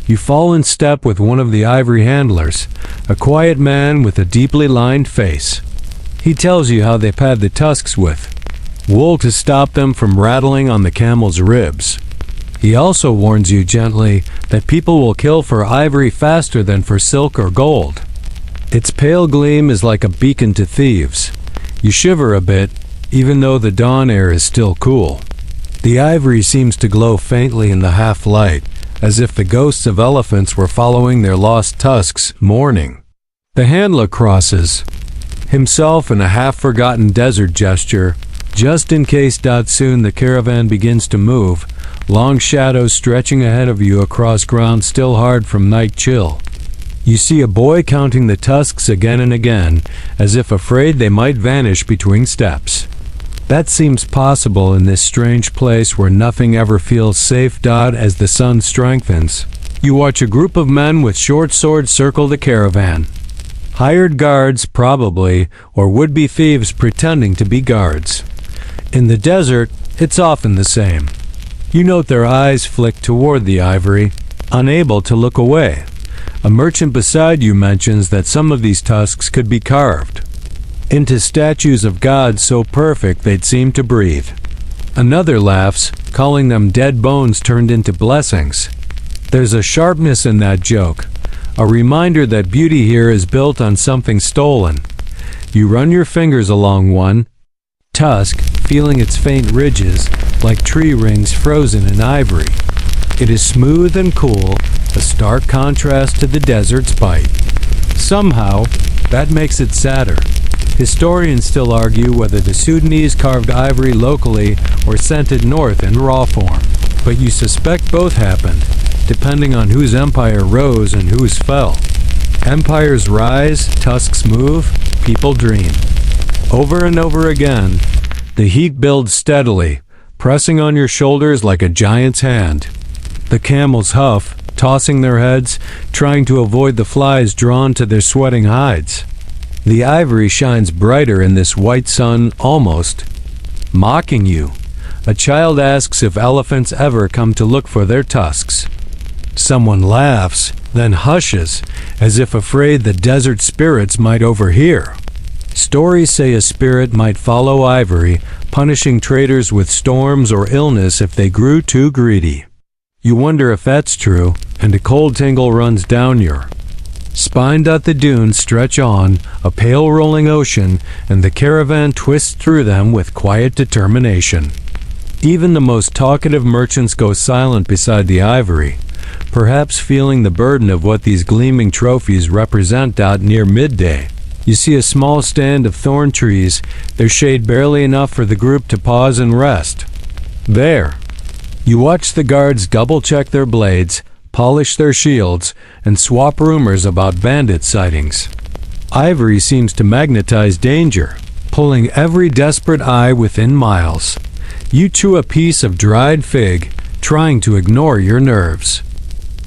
You fall in step with one of the ivory handlers, a quiet man with a deeply lined face. He tells you how they pad the tusks with wool to stop them from rattling on the camel's ribs. He also warns you gently that people will kill for ivory faster than for silk or gold. Its pale gleam is like a beacon to thieves. You shiver a bit, even though the dawn air is still cool. The ivory seems to glow faintly in the half-light, as if the ghosts of elephants were following their lost tusks, mourning. The handler crosses, himself in a half-forgotten desert gesture, just in case. Soon the caravan begins to move, long shadows stretching ahead of you across ground still hard from night chill. You see a boy counting the tusks again and again, as if afraid they might vanish between steps. That seems possible in this strange place where nothing ever feels safe. As the sun strengthens, you watch a group of men with short swords circle the caravan. Hired guards, probably, or would-be thieves pretending to be guards. In the desert, it's often the same. You note their eyes flick toward the ivory, unable to look away. A merchant beside you mentions that some of these tusks could be carved into statues of gods so perfect they'd seem to breathe. Another laughs, calling them dead bones turned into blessings. There's a sharpness in that joke, a reminder that beauty here is built on something stolen. You run your fingers along one tusk, feeling its faint ridges, like tree rings frozen in ivory. It is smooth and cool, a stark contrast to the desert's bite. Somehow, that makes it sadder. Historians still argue whether the Sudanese carved ivory locally or sent it north in raw form, but you suspect both happened, depending on whose empire rose and whose fell. Empires rise, tusks move, people dream. Over and over again, the heat builds steadily, pressing on your shoulders like a giant's hand. The camels huff, tossing their heads, trying to avoid the flies drawn to their sweating hides. The ivory shines brighter in this white sun, almost mocking you. A child asks if elephants ever come to look for their tusks. Someone laughs, then hushes, as if afraid the desert spirits might overhear. Stories say a spirit might follow ivory, punishing traders with storms or illness if they grew too greedy. You wonder if that's true, and a cold tingle runs down your spine. The dunes stretch on, a pale rolling ocean, and the caravan twists through them with quiet determination. Even the most talkative merchants go silent beside the ivory, perhaps feeling the burden of what these gleaming trophies represent. Near midday, you see a small stand of thorn trees, their shade barely enough for the group to pause and rest. There, you watch the guards double-check their blades, polish their shields, and swap rumors about bandit sightings. Ivory seems to magnetize danger, pulling every desperate eye within miles. You chew a piece of dried fig, trying to ignore your nerves.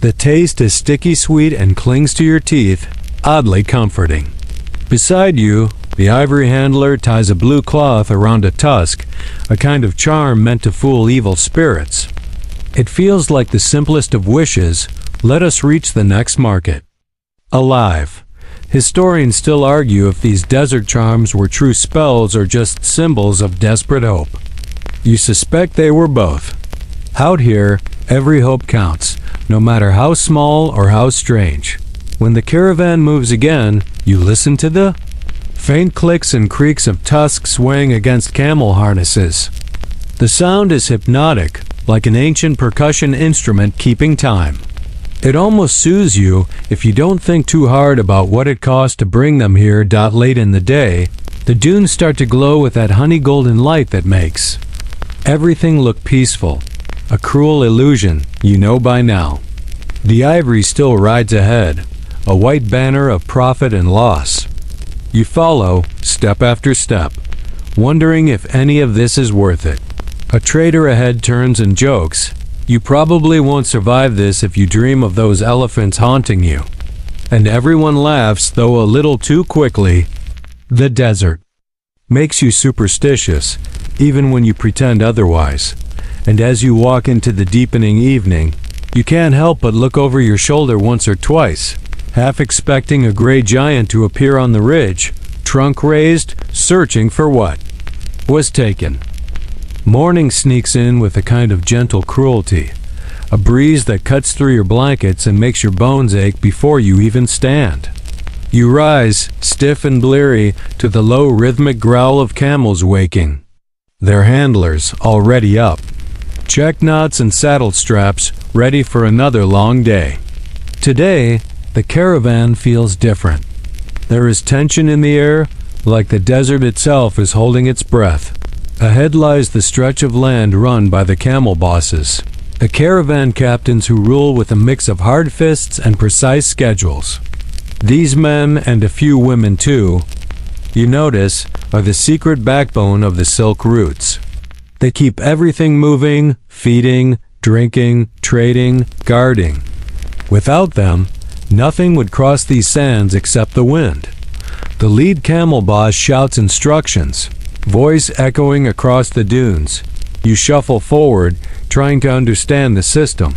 The taste is sticky sweet and clings to your teeth, oddly comforting. Beside you, the ivory handler ties a blue cloth around a tusk, a kind of charm meant to fool evil spirits. It feels like the simplest of wishes. Let us reach the next market. Alive. Historians still argue if these desert charms were true spells or just symbols of desperate hope. You suspect they were both. Out here, every hope counts, no matter how small or how strange. When the caravan moves again, you listen to the faint clicks and creaks of tusks swaying against camel harnesses. The sound is hypnotic, like an ancient percussion instrument keeping time. It almost soothes you if you don't think too hard about what it cost to bring them here. Late in the day, the dunes start to glow with that honey golden light that makes everything look peaceful. A cruel illusion, you know by now. The ivory still rides ahead, a white banner of profit and loss. You follow, step after step, wondering if any of this is worth it. A trader ahead turns and jokes, "You probably won't survive this if you dream of those elephants haunting you." And everyone laughs, though a little too quickly. The desert makes you superstitious, even when you pretend otherwise. And as you walk into the deepening evening, you can't help but look over your shoulder once or twice, half expecting a gray giant to appear on the ridge, trunk raised, searching for what was taken. Morning sneaks in with a kind of gentle cruelty, a breeze that cuts through your blankets and makes your bones ache before you even stand. You rise, stiff and bleary, to the low rhythmic growl of camels waking, their handlers already up, check knots and saddle straps ready for another long day. Today, the caravan feels different. There is tension in the air, like the desert itself is holding its breath. Ahead lies the stretch of land run by the camel bosses, the caravan captains who rule with a mix of hard fists and precise schedules. These men, and a few women too, you notice, are the secret backbone of the silk routes. They keep everything moving, feeding, drinking, trading, guarding. Without them, nothing would cross these sands except the wind. The lead camel boss shouts instructions, voice echoing across the dunes. You shuffle forward, trying to understand the system.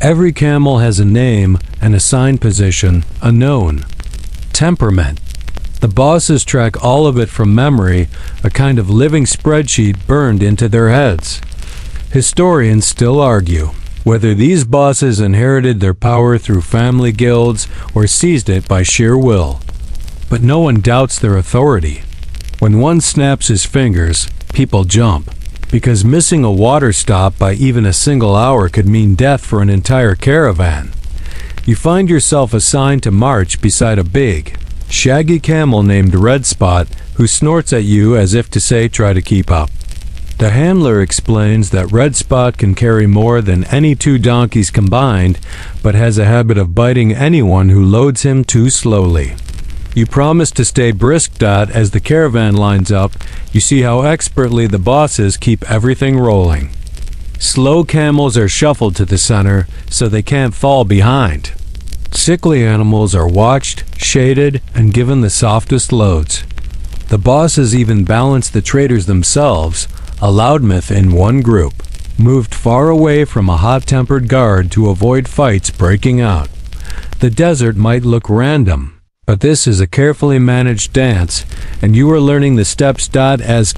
Every camel has a name, an assigned position, a known temperament. The bosses track all of it from memory, a kind of living spreadsheet burned into their heads. Historians still argue whether these bosses inherited their power through family guilds or seized it by sheer will. But no one doubts their authority. When one snaps his fingers, people jump, because missing a water stop by even a single hour could mean death for an entire caravan. You find yourself assigned to march beside a big, shaggy camel named Red Spot, who snorts at you as if to say, "Try to keep up." The handler explains that Red Spot can carry more than any two donkeys combined, but has a habit of biting anyone who loads him too slowly. You promise to stay brisk. As the caravan lines up, you see how expertly the bosses keep everything rolling. Slow camels are shuffled to the center so they can't fall behind. Sickly animals are watched, shaded, and given the softest loads. The bosses even balance the traders themselves, a loudmouth in one group, moved far away from a hot-tempered guard to avoid fights breaking out. The desert might look random, but this is a carefully managed dance, and you are learning the steps. As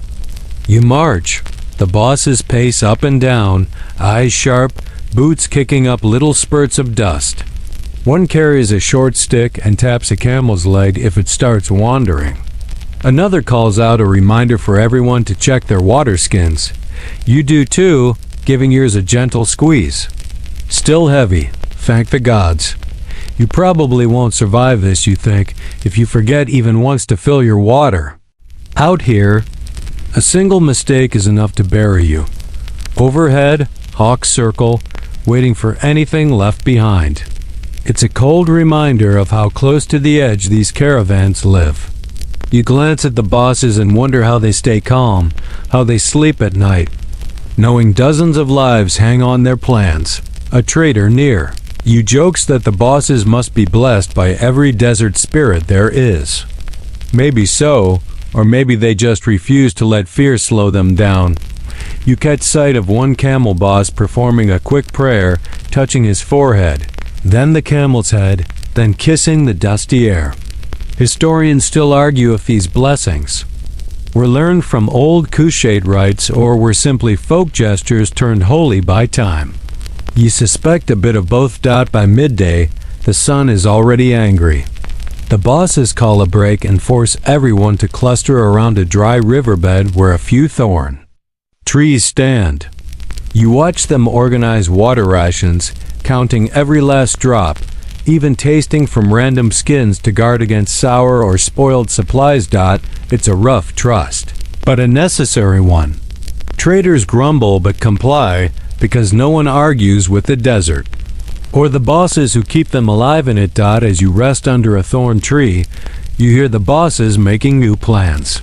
you march, the bosses pace up and down, eyes sharp, boots kicking up little spurts of dust. One carries a short stick and taps a camel's leg if it starts wandering. Another calls out a reminder for everyone to check their water skins. You do too, giving yours a gentle squeeze. Still heavy, thank the gods. You probably won't survive this, you think, if you forget even once to fill your water. Out here, a single mistake is enough to bury you. Overhead, hawks circle, waiting for anything left behind. It's a cold reminder of how close to the edge these caravans live. You glance at the bosses and wonder how they stay calm, how they sleep at night, knowing dozens of lives hang on their plans. A trader near. You jokes that the bosses must be blessed by every desert spirit there is. Maybe so, or maybe they just refuse to let fear slow them down. You catch sight of one camel boss performing a quick prayer, touching his forehead, then the camel's head, then kissing the dusty air. Historians still argue if these blessings were learned from old Kushite rites or were simply folk gestures turned holy by time. You suspect a bit of both. By midday, the sun is already angry. The bosses call a break and force everyone to cluster around a dry riverbed where a few thorn trees stand. You watch them organize water rations, counting every last drop, even tasting from random skins to guard against sour or spoiled supplies. It's a rough trust, but a necessary one. Traders grumble but comply because no one argues with the desert. Or the bosses who keep them alive in it. As you rest under a thorn tree, you hear the bosses making new plans.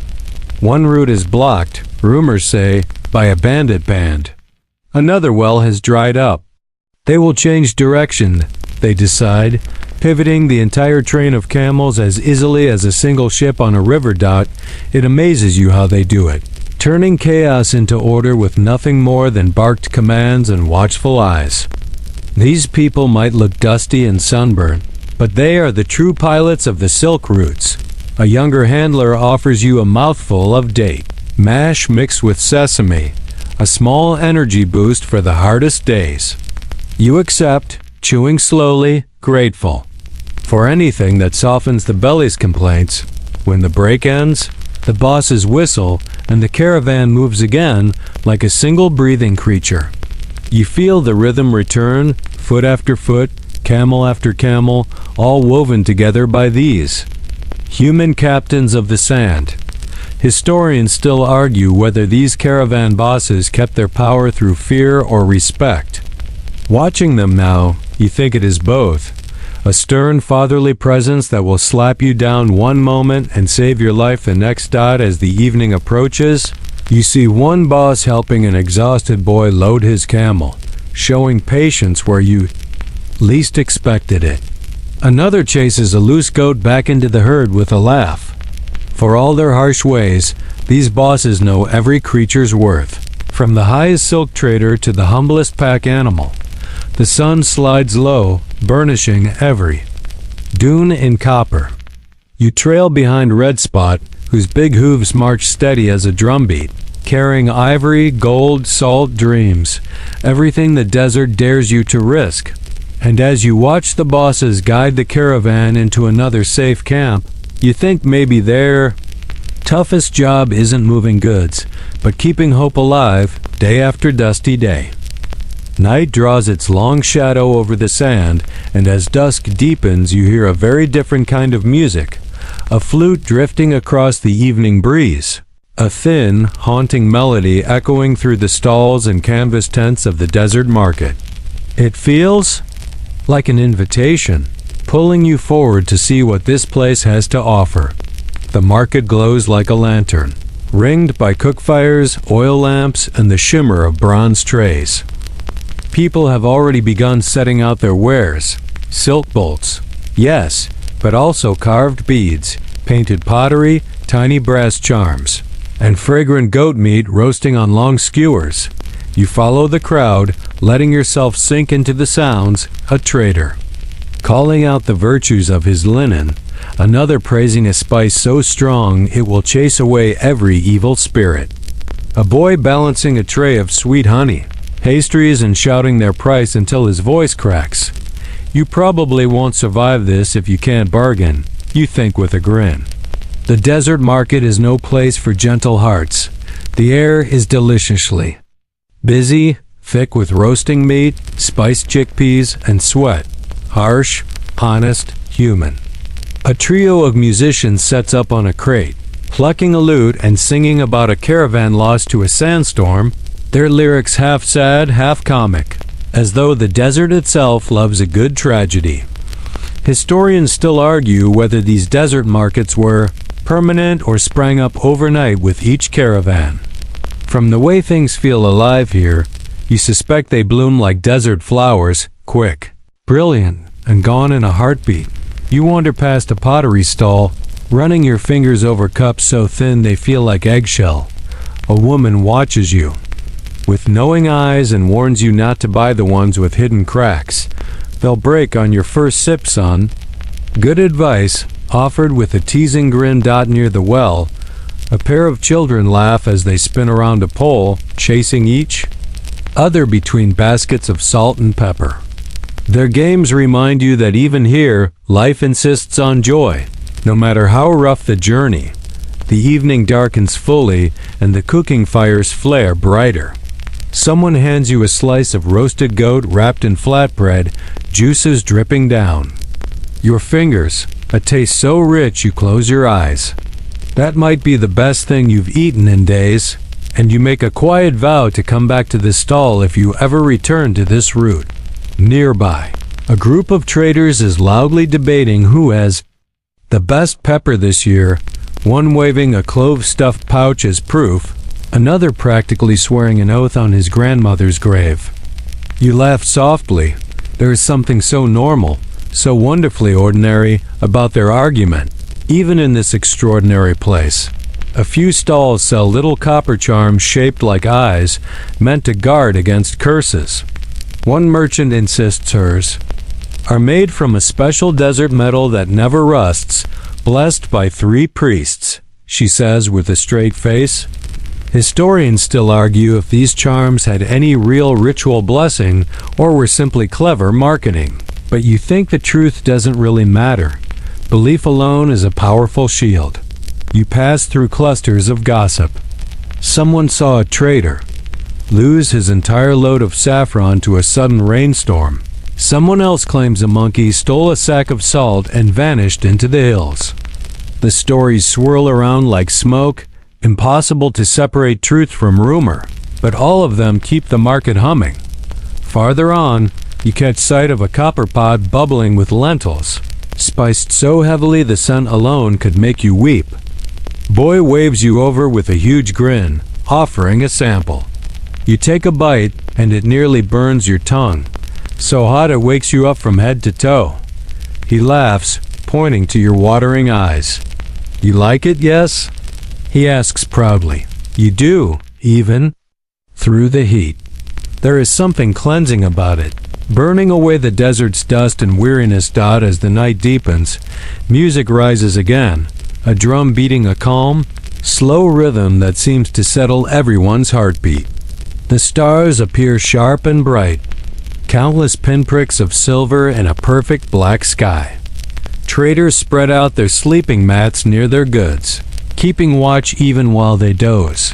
One route is blocked, rumors say, by a bandit band. Another well has dried up. They will change direction, they decide, pivoting the entire train of camels as easily as a single ship on a river. It amazes you how they do it, turning chaos into order with nothing more than barked commands and watchful eyes. These people might look dusty and sunburned, but they are the true pilots of the silk routes. A younger handler offers you a mouthful of date, mash mixed with sesame, a small energy boost for the hardest days. You accept, chewing slowly, grateful for anything that softens the belly's complaints. When the break ends, the bosses whistle and the caravan moves again like a single breathing creature. You feel the rhythm return, foot after foot, camel after camel, all woven together by these human captains of the sand. Historians still argue whether these caravan bosses kept their power through fear or respect. Watching them now, you think it is both. A stern fatherly presence that will slap you down one moment and save your life the next. As the evening approaches, you see one boss helping an exhausted boy load his camel, showing patience where you least expected it. Another chases a loose goat back into the herd with a laugh. For all their harsh ways, these bosses know every creature's worth. From the highest silk trader to the humblest pack animal, the sun slides low, burnishing every dune in copper. You trail behind Red Spot, whose big hooves march steady as a drumbeat, carrying ivory, gold, salt, dreams, everything the desert dares you to risk. And as you watch the bosses guide the caravan into another safe camp, you think maybe their toughest job isn't moving goods, but keeping hope alive day after dusty day. Night draws its long shadow over the sand, and as dusk deepens you hear a very different kind of music, a flute drifting across the evening breeze, a thin, haunting melody echoing through the stalls and canvas tents of the desert market. It feels like an invitation, pulling you forward to see what this place has to offer. The market glows like a lantern, ringed by cook fires, oil lamps, and the shimmer of bronze trays. People have already begun setting out their wares. Silk bolts, yes, but also carved beads, painted pottery, tiny brass charms, and fragrant goat meat roasting on long skewers. You follow the crowd, letting yourself sink into the sounds, a trader calling out the virtues of his linen, another praising a spice so strong it will chase away every evil spirit, a boy balancing a tray of sweet honey, pastries, and shouting their price until his voice cracks. You probably won't survive this if you can't bargain, you think with a grin. The desert market is no place for gentle hearts. The air is deliciously busy, thick with roasting meat, spiced chickpeas, and sweat. Harsh, honest, human. A trio of musicians sets up on a crate, plucking a lute and singing about a caravan lost to a sandstorm, their lyrics half sad, half comic, as though the desert itself loves a good tragedy. Historians still argue whether these desert markets were permanent or sprang up overnight with each caravan. From the way things feel alive here, you suspect they bloom like desert flowers, quick, brilliant, and gone in a heartbeat. You wander past a pottery stall, running your fingers over cups so thin they feel like eggshell. A woman watches you with knowing eyes and warns you not to buy the ones with hidden cracks. They'll break on your first sip, son. Good advice, offered with a teasing grin. Near the well, a pair of children laugh as they spin around a pole, chasing each other between baskets of salt and pepper. Their games remind you that even here, life insists on joy, no matter how rough the journey. The evening darkens fully, and the cooking fires flare brighter. Someone hands you a slice of roasted goat wrapped in flatbread, juices dripping down your fingers, a taste so rich you close your eyes. That might be the best thing you've eaten in days, and you make a quiet vow to come back to this stall if you ever return to this route. Nearby, A group of traders is loudly debating who has the best pepper this year, one waving a clove-stuffed pouch as proof, another practically swearing an oath on his grandmother's grave. You laugh softly. There is something so normal, so wonderfully ordinary about their argument, even in this extraordinary place. A few stalls sell little copper charms shaped like eyes, meant to guard against curses. One merchant insists hers are made from a special desert metal that never rusts, blessed by 3 priests, she says with a straight face. Historians still argue if these charms had any real ritual blessing or were simply clever marketing. But you think the truth doesn't really matter. Belief alone is a powerful shield. You pass through clusters of gossip. Someone saw a trader lose his entire load of saffron to a sudden rainstorm. Someone else claims a monkey stole a sack of salt and vanished into the hills. The stories swirl around like smoke, impossible to separate truth from rumor, but all of them keep the market humming. Farther on, you catch sight of a copper pot bubbling with lentils, spiced so heavily the scent alone could make you weep. Boy waves you over with a huge grin, offering a sample. You take a bite, and it nearly burns your tongue, so hot it wakes you up from head to toe. He laughs, pointing to your watering eyes. You like it, yes? He asks proudly. You do, even through the heat. There is something cleansing about it, burning away the desert's dust and weariness. As the night deepens, music rises again, a drum beating a calm, slow rhythm that seems to settle everyone's heartbeat. The stars appear sharp and bright, countless pinpricks of silver in a perfect black sky. Traders spread out their sleeping mats near their goods, keeping watch even while they doze.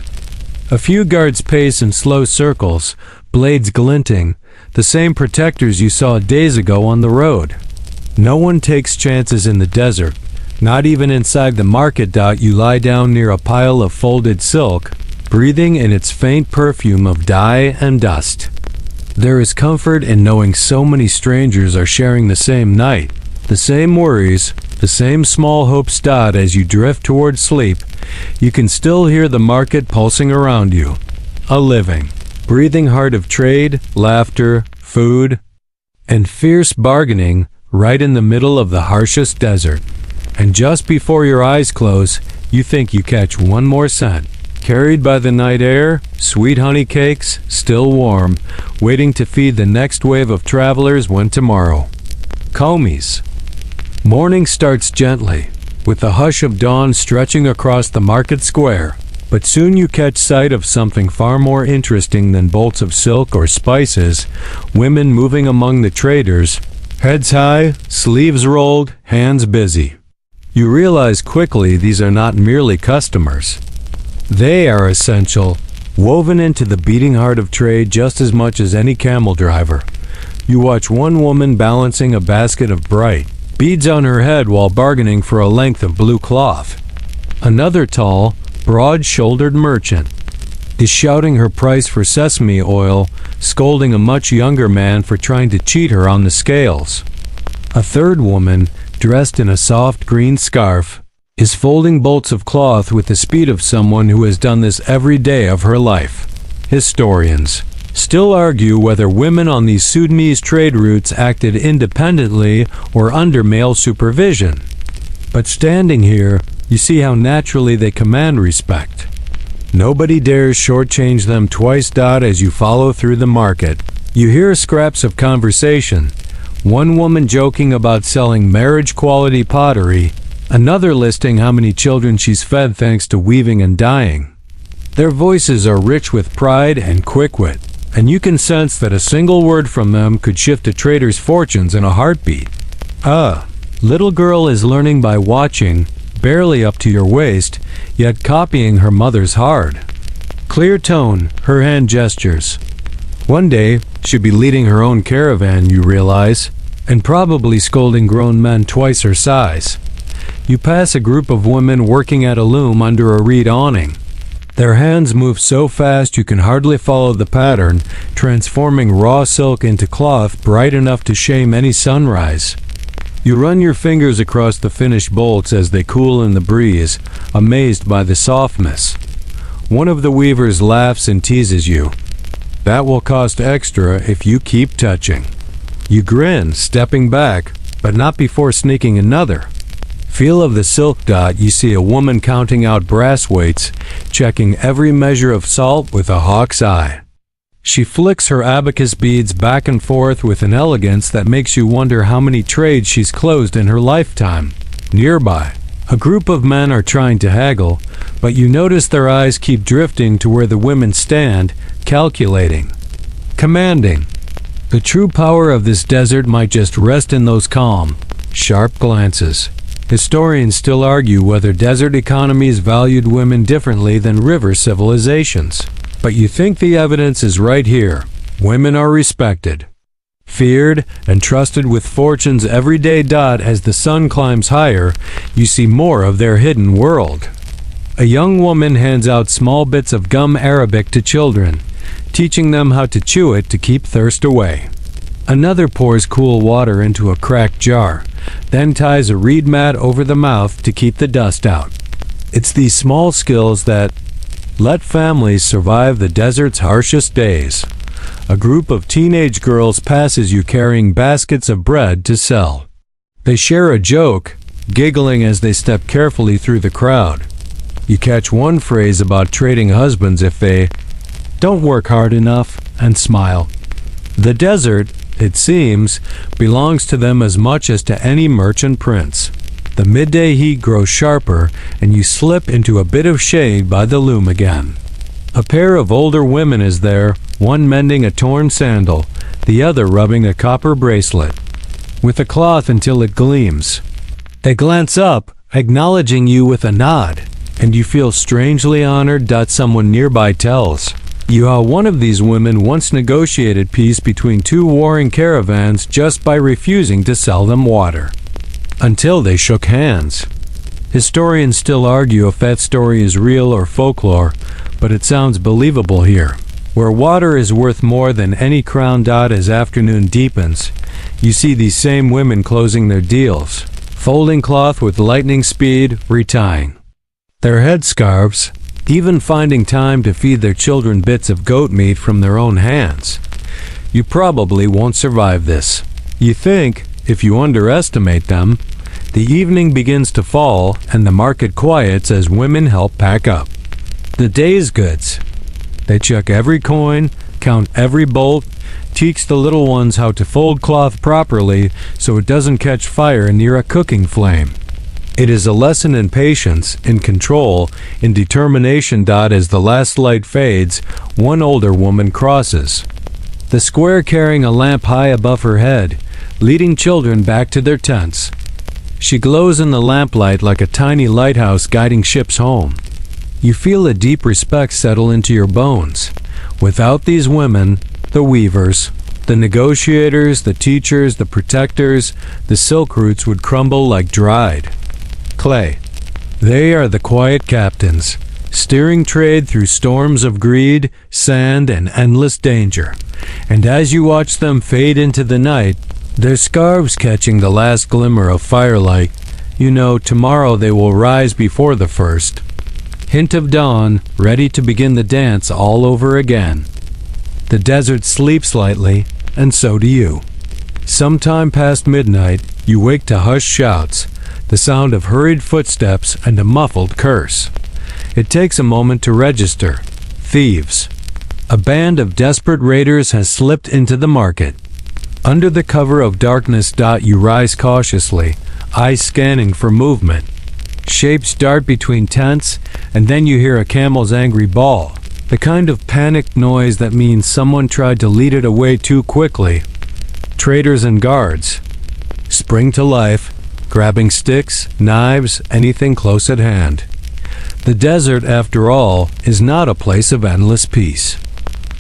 A few guards pace in slow circles, blades glinting, the same protectors you saw days ago on the road. No one takes chances in the desert, not even inside the market. You lie down near a pile of folded silk, breathing in its faint perfume of dye and dust. There is comfort in knowing so many strangers are sharing the same night, the same worries, the same small hopes. As you drift toward sleep, you can still hear the market pulsing around you. A living, breathing heart of trade, laughter, food, and fierce bargaining right in the middle of the harshest desert. And just before your eyes close, you think you catch one more scent. Carried by the night air, sweet honey cakes, still warm, waiting to feed the next wave of travelers when tomorrow. Comies. Morning starts gently, with the hush of dawn stretching across the market square. But soon you catch sight of something far more interesting than bolts of silk or spices, women moving among the traders, heads high, sleeves rolled, hands busy. You realize quickly these are not merely customers. They are essential, woven into the beating heart of trade just as much as any camel driver. You watch one woman balancing a basket of bright beads on her head while bargaining for a length of blue cloth. Another tall, broad-shouldered merchant is shouting her price for sesame oil, scolding a much younger man for trying to cheat her on the scales. A third woman, dressed in a soft green scarf, is folding bolts of cloth with the speed of someone who has done this every day of her life. Historians still argue whether women on these Sudanese trade routes acted independently or under male supervision. But standing here, you see how naturally they command respect. Nobody dares shortchange them twice. As you follow through the market, you hear scraps of conversation. One woman joking about selling marriage-quality pottery, another listing how many children she's fed thanks to weaving and dyeing. Their voices are rich with pride and quick wit, and you can sense that a single word from them could shift a trader's fortunes in a heartbeat. Little girl is learning by watching, barely up to your waist, yet copying her mother's hard. Clear tone, her hand gestures. One day, she'll be leading her own caravan, you realize, and probably scolding grown men twice her size. You pass a group of women working at a loom under a reed awning. Their hands move so fast you can hardly follow the pattern, transforming raw silk into cloth bright enough to shame any sunrise. You run your fingers across the finished bolts as they cool in the breeze, amazed by the softness. One of the weavers laughs and teases you. That will cost extra if you keep touching. You grin, stepping back, but not before sneaking another. Feel of the silk dot, you see a woman counting out brass weights, checking every measure of salt with a hawk's eye. She flicks her abacus beads back and forth with an elegance that makes you wonder how many trades she's closed in her lifetime. Nearby, a group of men are trying to haggle, but you notice their eyes keep drifting to where the women stand, calculating, commanding. The true power of this desert might just rest in those calm, sharp glances. Historians still argue whether desert economies valued women differently than river civilizations. But you think the evidence is right here. Women are respected, feared, and trusted with fortune's everyday dot. As the sun climbs higher, you see more of their hidden world. A young woman hands out small bits of gum arabic to children, teaching them how to chew it to keep thirst away. Another pours cool water into a cracked jar, then ties a reed mat over the mouth to keep the dust out. It's these small skills that let families survive the desert's harshest days. A group of teenage girls passes you carrying baskets of bread to sell. They share a joke, giggling as they step carefully through the crowd. You catch one phrase about trading husbands if they don't work hard enough, and smile. The desert, it seems, belongs to them as much as to any merchant prince. The midday heat grows sharper, and you slip into a bit of shade by the loom again. A pair of older women is there, one mending a torn sandal, the other rubbing a copper bracelet, with a cloth until it gleams. They glance up, acknowledging you with a nod, and you feel strangely honored. Someone nearby tells you how one of these women once negotiated peace between two warring caravans just by refusing to sell them water, until they shook hands. Historians still argue if that story is real or folklore, but it sounds believable here. Where water is worth more than any crown dot. As afternoon deepens, you see these same women closing their deals, folding cloth with lightning speed, retying their headscarves, even finding time to feed their children bits of goat meat from their own hands. You probably won't survive this. You think, if you underestimate them. The evening begins to fall, and the market quiets as women help pack up the day's goods. They check every coin, count every bolt, teach the little ones how to fold cloth properly so it doesn't catch fire near a cooking flame. It is a lesson in patience, in control, in determination. As the last light fades, one older woman crosses the square carrying a lamp high above her head, leading children back to their tents. She glows in the lamplight like a tiny lighthouse guiding ships home. You feel a deep respect settle into your bones. Without these women, the weavers, the negotiators, the teachers, the protectors, the silk roots would crumble like dried clay. They are the quiet captains, steering trade through storms of greed, sand, and endless danger. And as you watch them fade into the night, their scarves catching the last glimmer of firelight, you know tomorrow they will rise before the first hint of dawn, ready to begin the dance all over again. The desert sleeps lightly, and so do you. Sometime past midnight, you wake to hushed shouts, the sound of hurried footsteps, and a muffled curse. It takes a moment to register. Thieves. A band of desperate raiders has slipped into the market. Under the cover of darkness. You rise cautiously, eyes scanning for movement. Shapes dart between tents, and then you hear a camel's angry bawl, the kind of panicked noise that means someone tried to lead it away too quickly. Traders and guards spring to life, grabbing sticks, knives, anything close at hand. The desert, after all, is not a place of endless peace.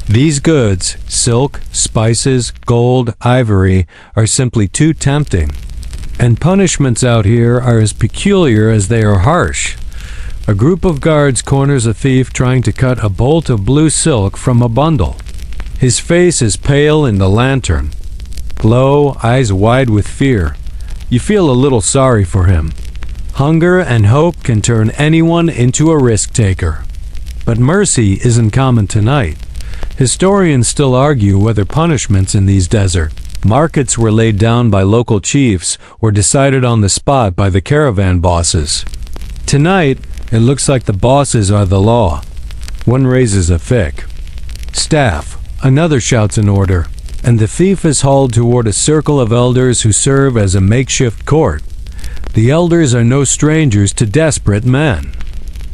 These goods, silk, spices, gold, ivory, are simply too tempting. And punishments out here are as peculiar as they are harsh. A group of guards corners a thief trying to cut a bolt of blue silk from a bundle. His face is pale in the lantern. Low, eyes wide with fear. You feel a little sorry for him. Hunger and hope can turn anyone into a risk-taker. But mercy isn't common tonight. Historians still argue whether punishments in these desert markets were laid down by local chiefs or decided on the spot by the caravan bosses. Tonight, it looks like the bosses are the law. One raises a fick. Staff, another shouts an order, and the thief is hauled toward a circle of elders who serve as a makeshift court. The elders are no strangers to desperate men.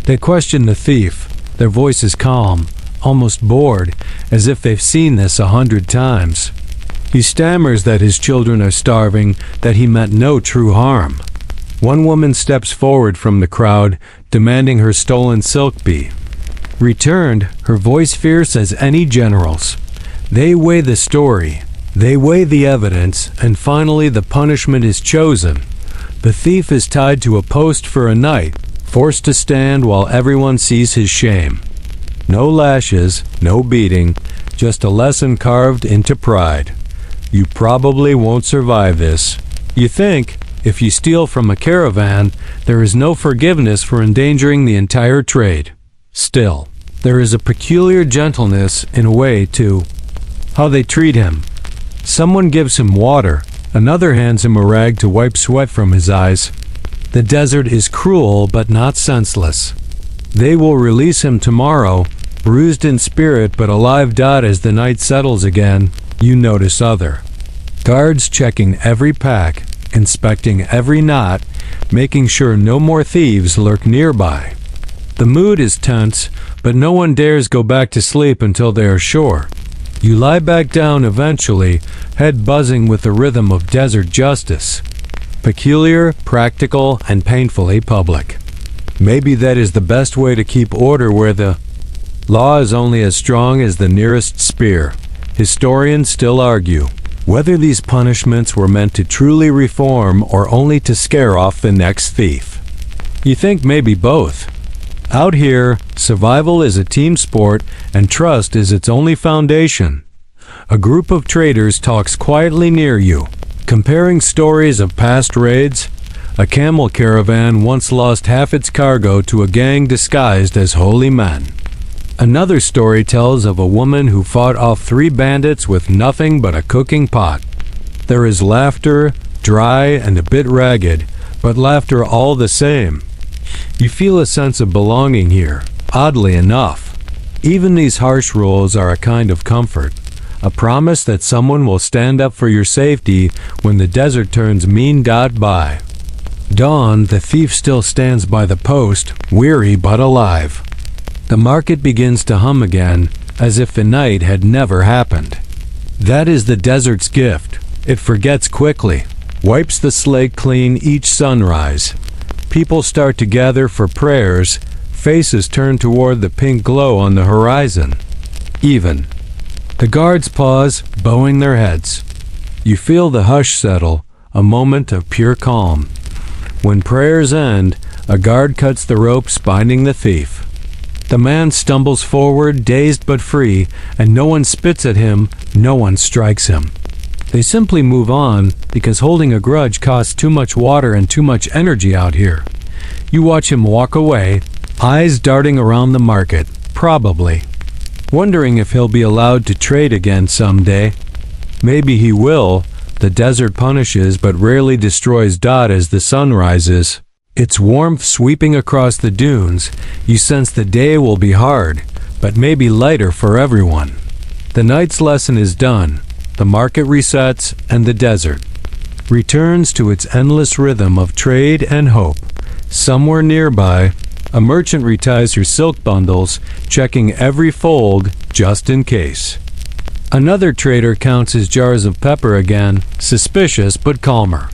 They question the thief, their voices calm, almost bored, as if they've seen this 100 times. He stammers that his children are starving, that he meant no true harm. One woman steps forward from the crowd, demanding her stolen silk be returned, her voice fierce as any general's. They weigh the story, they weigh the evidence, and finally the punishment is chosen. The thief is tied to a post for a night, forced to stand while everyone sees his shame. No lashes, no beating, just a lesson carved into pride. You probably won't survive this. You think, if you steal from a caravan, there is no forgiveness for endangering the entire trade. Still, there is a peculiar gentleness in a way to how they treat him. Someone gives him water, another hands him a rag to wipe sweat from his eyes. The desert is cruel but not senseless. They will release him tomorrow, bruised in spirit but alive. As the night settles again, you notice other guards checking every pack, inspecting every knot, making sure no more thieves lurk nearby. The mood is tense, but no one dares go back to sleep until they are sure. You lie back down eventually, head buzzing with the rhythm of desert justice. Peculiar, practical, and painfully public. Maybe that is the best way to keep order where the law is only as strong as the nearest spear. Historians still argue whether these punishments were meant to truly reform or only to scare off the next thief. You think maybe both. Out here, survival is a team sport and trust is its only foundation. A group of traders talks quietly near you, comparing stories of past raids. A camel caravan once lost half its cargo to a gang disguised as holy men. Another story tells of a woman who fought off 3 bandits with nothing but a cooking pot. There is laughter, dry and a bit ragged, but laughter all the same. You feel a sense of belonging here, oddly enough. Even these harsh rules are a kind of comfort, a promise that someone will stand up for your safety when the desert turns mean. By dawn, the thief still stands by the post, weary but alive. The market begins to hum again, as if the night had never happened. That is the desert's gift. It forgets quickly, wipes the slate clean each sunrise. People start to gather for prayers, faces turn toward the pink glow on the horizon. Even. The guards pause, bowing their heads. You feel the hush settle, a moment of pure calm. When prayers end, a guard cuts the ropes binding the thief. The man stumbles forward, dazed but free, and no one spits at him, no one strikes him. They simply move on, because holding a grudge costs too much water and too much energy out here. You watch him walk away, eyes darting around the market, probably wondering if he'll be allowed to trade again someday. Maybe he will. The desert punishes but rarely destroys. As the sun rises, its warmth sweeping across the dunes, you sense the day will be hard, but maybe lighter for everyone. The night's lesson is done. The market resets, and the desert returns to its endless rhythm of trade and hope. Somewhere nearby, a merchant reties her silk bundles, checking every fold just in case. Another trader counts his jars of pepper again, suspicious but calmer.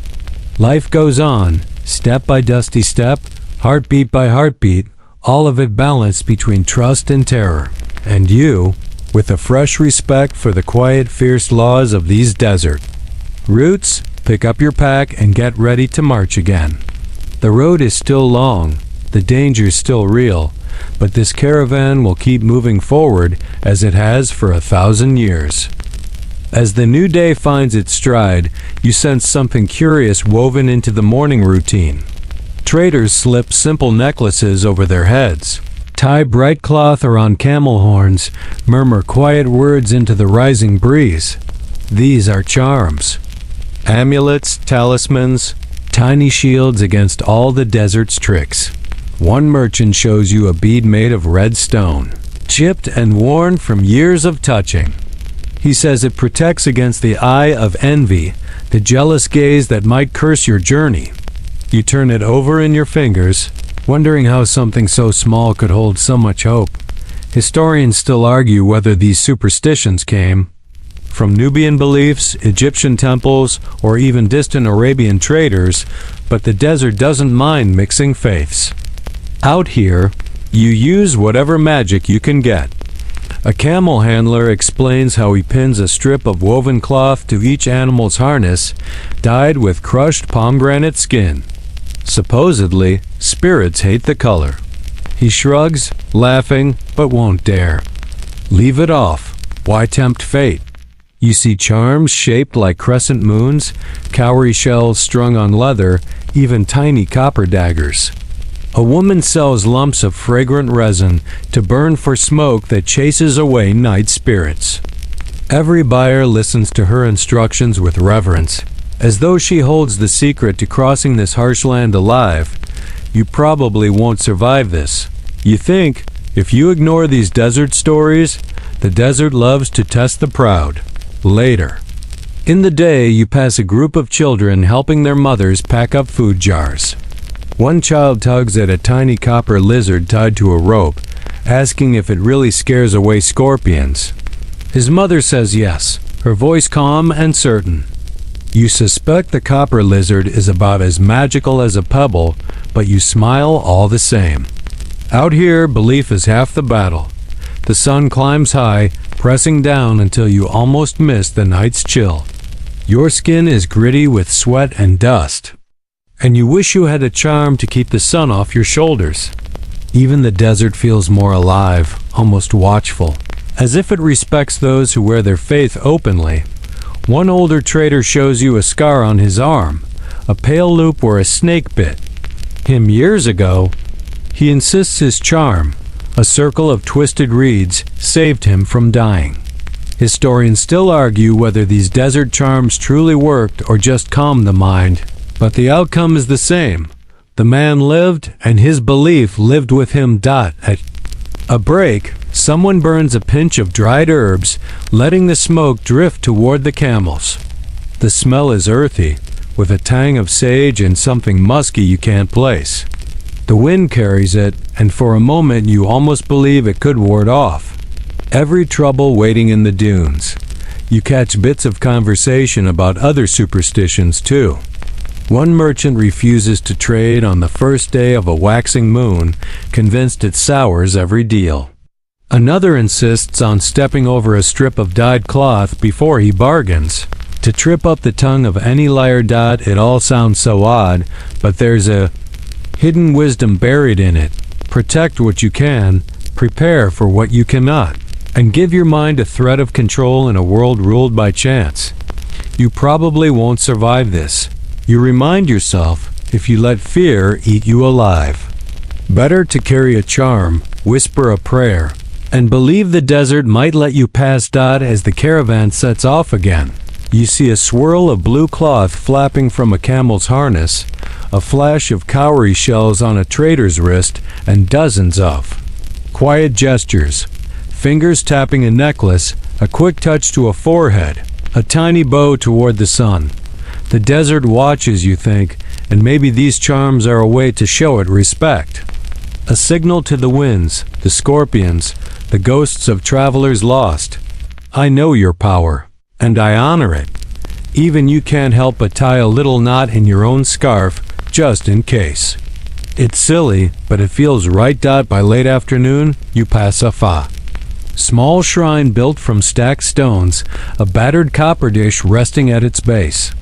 Life goes on, step by dusty step, heartbeat by heartbeat, all of it balanced between trust and terror. And you, with a fresh respect for the quiet, fierce laws of these desert roots, pick up your pack and get ready to march again. The road is still long, The danger's still real, but this caravan will keep moving forward as it has for 1,000 years. As the new day finds its stride, you sense something curious woven into the morning routine. Traders slip simple necklaces over their heads, tie bright cloth around camel horns, murmur quiet words into the rising breeze. These are charms. Amulets, talismans, tiny shields against all the desert's tricks. One merchant shows you a bead made of red stone, chipped and worn from years of touching. He says it protects against the eye of envy, the jealous gaze that might curse your journey. You turn it over in your fingers, wondering how something so small could hold so much hope. Historians still argue whether these superstitions came from Nubian beliefs, Egyptian temples, or even distant Arabian traders, but the desert doesn't mind mixing faiths. Out here, you use whatever magic you can get. A camel handler explains how he pins a strip of woven cloth to each animal's harness, dyed with crushed pomegranate skin. Supposedly, spirits hate the color. He shrugs, laughing, but won't dare. Leave it off. Why tempt fate? You see charms shaped like crescent moons, cowrie shells strung on leather, even tiny copper daggers. A woman sells lumps of fragrant resin to burn for smoke that chases away night spirits. Every buyer listens to her instructions with reverence, as though she holds the secret to crossing this harsh land alive. You probably won't survive this. You think, if you ignore these desert stories, the desert loves to test the proud. Later. In the day, you pass a group of children helping their mothers pack up food jars. One child tugs at a tiny copper lizard tied to a rope, asking if it really scares away scorpions. His mother says yes, her voice calm and certain. You suspect the copper lizard is about as magical as a pebble, but you smile all the same. Out here, belief is half the battle. The sun climbs high, pressing down until you almost miss the night's chill. Your skin is gritty with sweat and dust, and you wish you had a charm to keep the sun off your shoulders. Even the desert feels more alive, almost watchful, as if it respects those who wear their faith openly. One older trader shows you a scar on his arm, a pale loop where a snake bit him years ago. He insists his charm, a circle of twisted reeds, saved him from dying. Historians still argue whether these desert charms truly worked or just calmed the mind, but the outcome is the same. The man lived, and his belief lived with him. At a break, someone burns a pinch of dried herbs, letting the smoke drift toward the camels. The smell is earthy, with a tang of sage and something musky you can't place. The wind carries it, and for a moment you almost believe it could ward off every trouble waiting in the dunes. You catch bits of conversation about other superstitions too. One merchant refuses to trade on the first day of a waxing moon, convinced it sours every deal. Another insists on stepping over a strip of dyed cloth before he bargains. To trip up the tongue of any liar. It all sounds so odd, but there's a hidden wisdom buried in it. Protect what you can, prepare for what you cannot, and give your mind a thread of control in a world ruled by chance. You probably won't survive this. You remind yourself, if you let fear eat you alive. Better to carry a charm, whisper a prayer, and believe the desert might let you pass. As the caravan sets off again, you see a swirl of blue cloth flapping from a camel's harness, a flash of cowrie shells on a trader's wrist, and dozens of quiet gestures. Fingers tapping a necklace, a quick touch to a forehead, a tiny bow toward the sun. The desert watches, you think, and maybe these charms are a way to show it respect. A signal to the winds, the scorpions, the ghosts of travelers lost. I know your power, and I honor it. Even you can't help but tie a little knot in your own scarf, just in case. It's silly, but it feels right. By late afternoon, you pass a small shrine built from stacked stones, a battered copper dish resting at its base.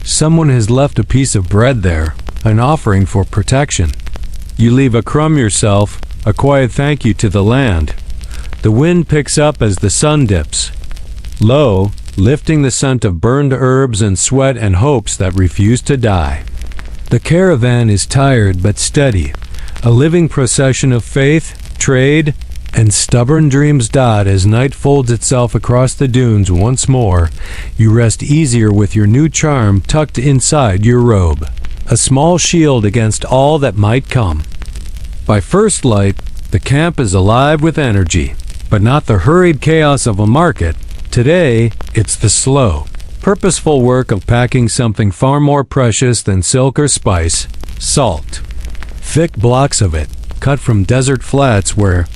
Someone has left a piece of bread there, an offering for protection. You leave a crumb yourself, a quiet thank you to the land. The wind picks up as the sun dips low, lifting the scent of burned herbs and sweat and hopes that refuse to die. The caravan is tired but steady, a living procession of faith, trade, and stubborn dreams. As night folds itself across the dunes once more, you rest easier with your new charm tucked inside your robe, a small shield against all that might come. By first light, the camp is alive with energy, but not the hurried chaos of a market. Today, it's the slow, purposeful work of packing something far more precious than silk or spice: salt. Thick blocks of it, cut from desert flats where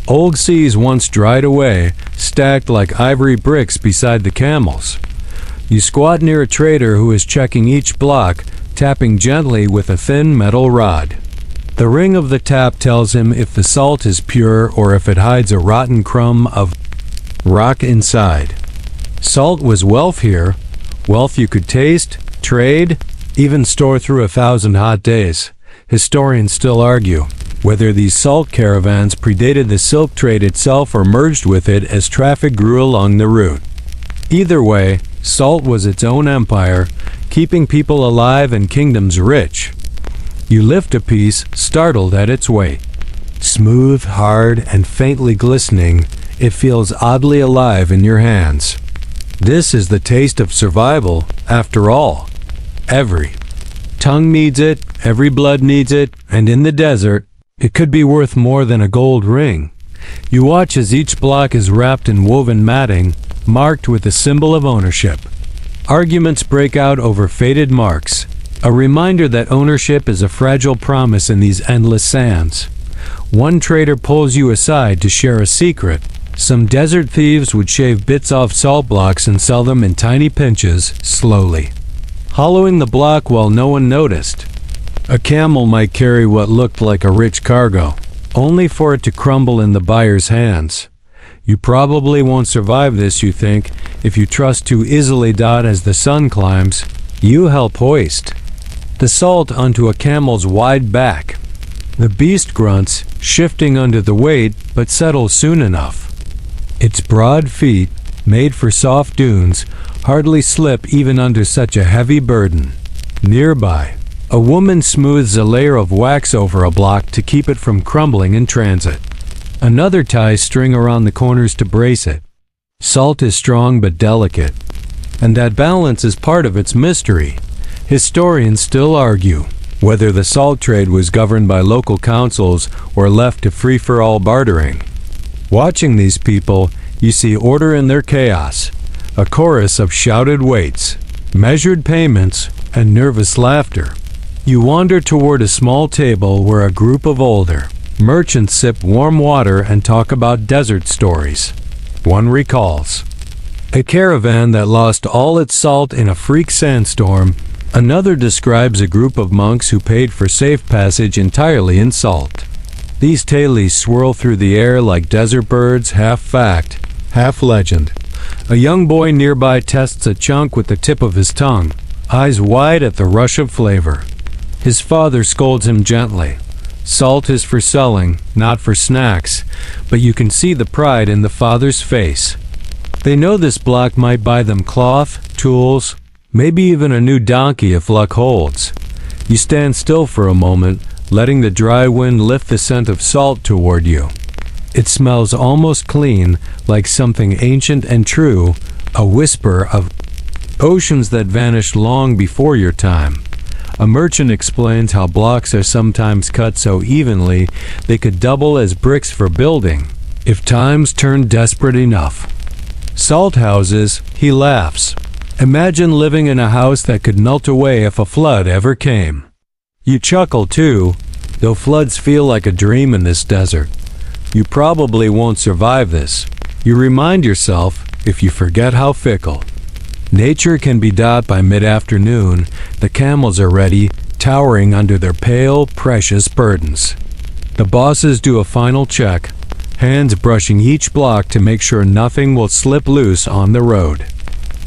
old seas once dried away, stacked like ivory bricks beside the camels. You squat near a trader who is checking each block, tapping gently with a thin metal rod. The ring of the tap tells him if the salt is pure or if it hides a rotten crumb of rock inside. Salt was wealth here, wealth you could taste, trade, even store through 1,000 hot days. Historians still argue whether these salt caravans predated the silk trade itself or merged with it as traffic grew along the route. Either way, salt was its own empire, keeping people alive and kingdoms rich. You lift a piece, startled at its weight. Smooth, hard, and faintly glistening, it feels oddly alive in your hands. This is the taste of survival, after all. Every tongue needs it, every blood needs it, and in the desert, it could be worth more than a gold ring. You watch as each block is wrapped in woven matting, marked with the symbol of ownership. Arguments break out over faded marks, a reminder that ownership is a fragile promise in these endless sands. One trader pulls you aside to share a secret. Some desert thieves would shave bits off salt blocks and sell them in tiny pinches, slowly, hollowing the block while no one noticed. A camel might carry what looked like a rich cargo, only for it to crumble in the buyer's hands. You probably won't survive this, you think, if you trust too easily. As the sun climbs, you help hoist the salt onto a camel's wide back. The beast grunts, shifting under the weight, but settles soon enough. Its broad feet, made for soft dunes, hardly slip even under such a heavy burden. Nearby, a woman smooths a layer of wax over a block to keep it from crumbling in transit. Another ties string around the corners to brace it. Salt is strong but delicate, and that balance is part of its mystery. Historians still argue whether the salt trade was governed by local councils or left to free-for-all bartering. Watching these people, you see order in their chaos, a chorus of shouted waits, measured payments, and nervous laughter. You wander toward a small table where a group of older merchants sip warm water and talk about desert stories. One recalls a caravan that lost all its salt in a freak sandstorm. Another describes a group of monks who paid for safe passage entirely in salt. These tales swirl through the air like desert birds, half fact, half legend. A young boy nearby tests a chunk with the tip of his tongue, eyes wide at the rush of flavor. His father scolds him gently. Salt is for selling, not for snacks, but you can see the pride in the father's face. They know this block might buy them cloth, tools, maybe even a new donkey if luck holds. You stand still for a moment, letting the dry wind lift the scent of salt toward you. It smells almost clean, like something ancient and true, a whisper of oceans that vanished long before your time. A merchant explains how blocks are sometimes cut so evenly they could double as bricks for building, if times turned desperate enough. Salt houses, he laughs. Imagine living in a house that could melt away if a flood ever came. You chuckle too, though floods feel like a dream in this desert. You probably won't survive this. You remind yourself, if you forget how fickle. Nature can be by mid-afternoon, the camels are ready, towering under their pale, precious burdens. The bosses do a final check, hands brushing each block to make sure nothing will slip loose on the road.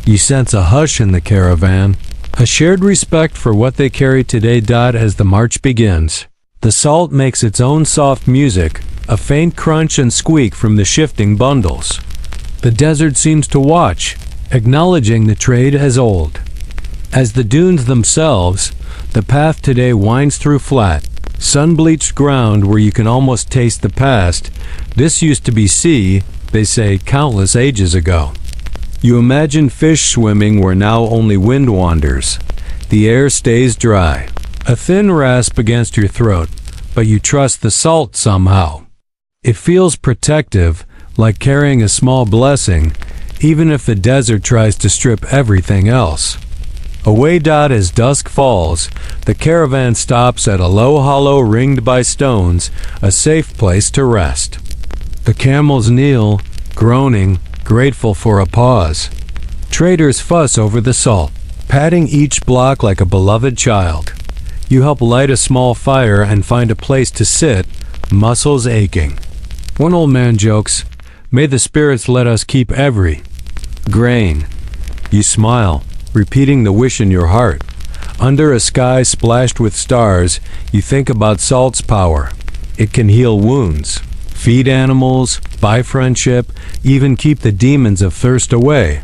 You sense a hush in the caravan, a shared respect for what they carry today. As the march begins, The salt makes its own soft music, a faint crunch and squeak from the shifting bundles. The desert seems to watch, acknowledging the trade as old. As the dunes themselves, the path today winds through flat, sun-bleached ground where you can almost taste the past. This used to be sea, they say, countless ages ago. You imagine fish swimming where now only wind wanders. The air stays dry, a thin rasp against your throat, but you trust the salt somehow. It feels protective, like carrying a small blessing, even if the desert tries to strip everything else. Away as dusk falls, the caravan stops at a low hollow ringed by stones, a safe place to rest. The camels kneel, groaning, grateful for a pause. Traders fuss over the salt, patting each block like a beloved child. You help light a small fire and find a place to sit, muscles aching. One old man jokes, "May the spirits let us keep every grain." You smile, repeating the wish in your heart. Under a sky splashed with stars, you think about salt's power. It can heal wounds, feed animals, buy friendship, even keep the demons of thirst away.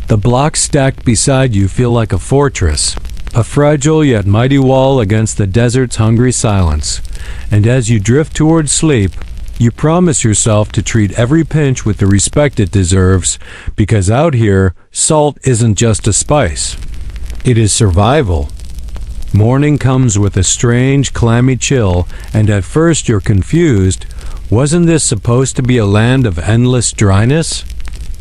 The blocks stacked beside you feel like a fortress, a fragile yet mighty wall against the desert's hungry silence. And as you drift towards sleep, you promise yourself to treat every pinch with the respect it deserves, because out here, salt isn't just a spice. It is survival. Morning comes with a strange, clammy chill, and at first you're confused. Wasn't this supposed to be a land of endless dryness?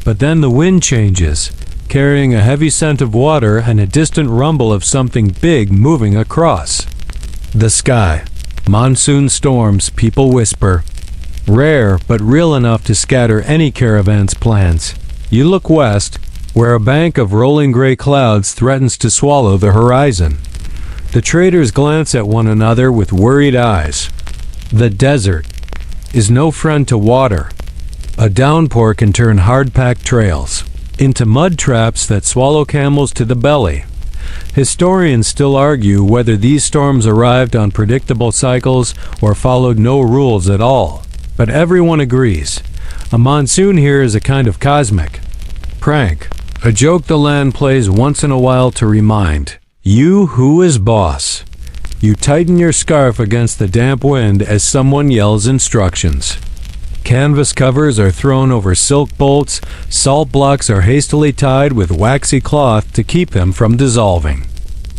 But then the wind changes, carrying a heavy scent of water and a distant rumble of something big moving across the sky. Monsoon storms, people whisper. Rare, but real enough to scatter any caravan's plans. You look west, where a bank of rolling gray clouds threatens to swallow the horizon. The traders glance at one another with worried eyes. The desert is no friend to water. A downpour can turn hard-packed trails into mud traps that swallow camels to the belly. Historians still argue whether these storms arrived on predictable cycles or followed no rules at all. But everyone agrees, a monsoon here is a kind of cosmic prank, a joke the land plays once in a while to remind you who is boss. You tighten your scarf against the damp wind as someone yells instructions. Canvas covers are thrown over silk bolts, salt blocks are hastily tied with waxy cloth to keep them from dissolving.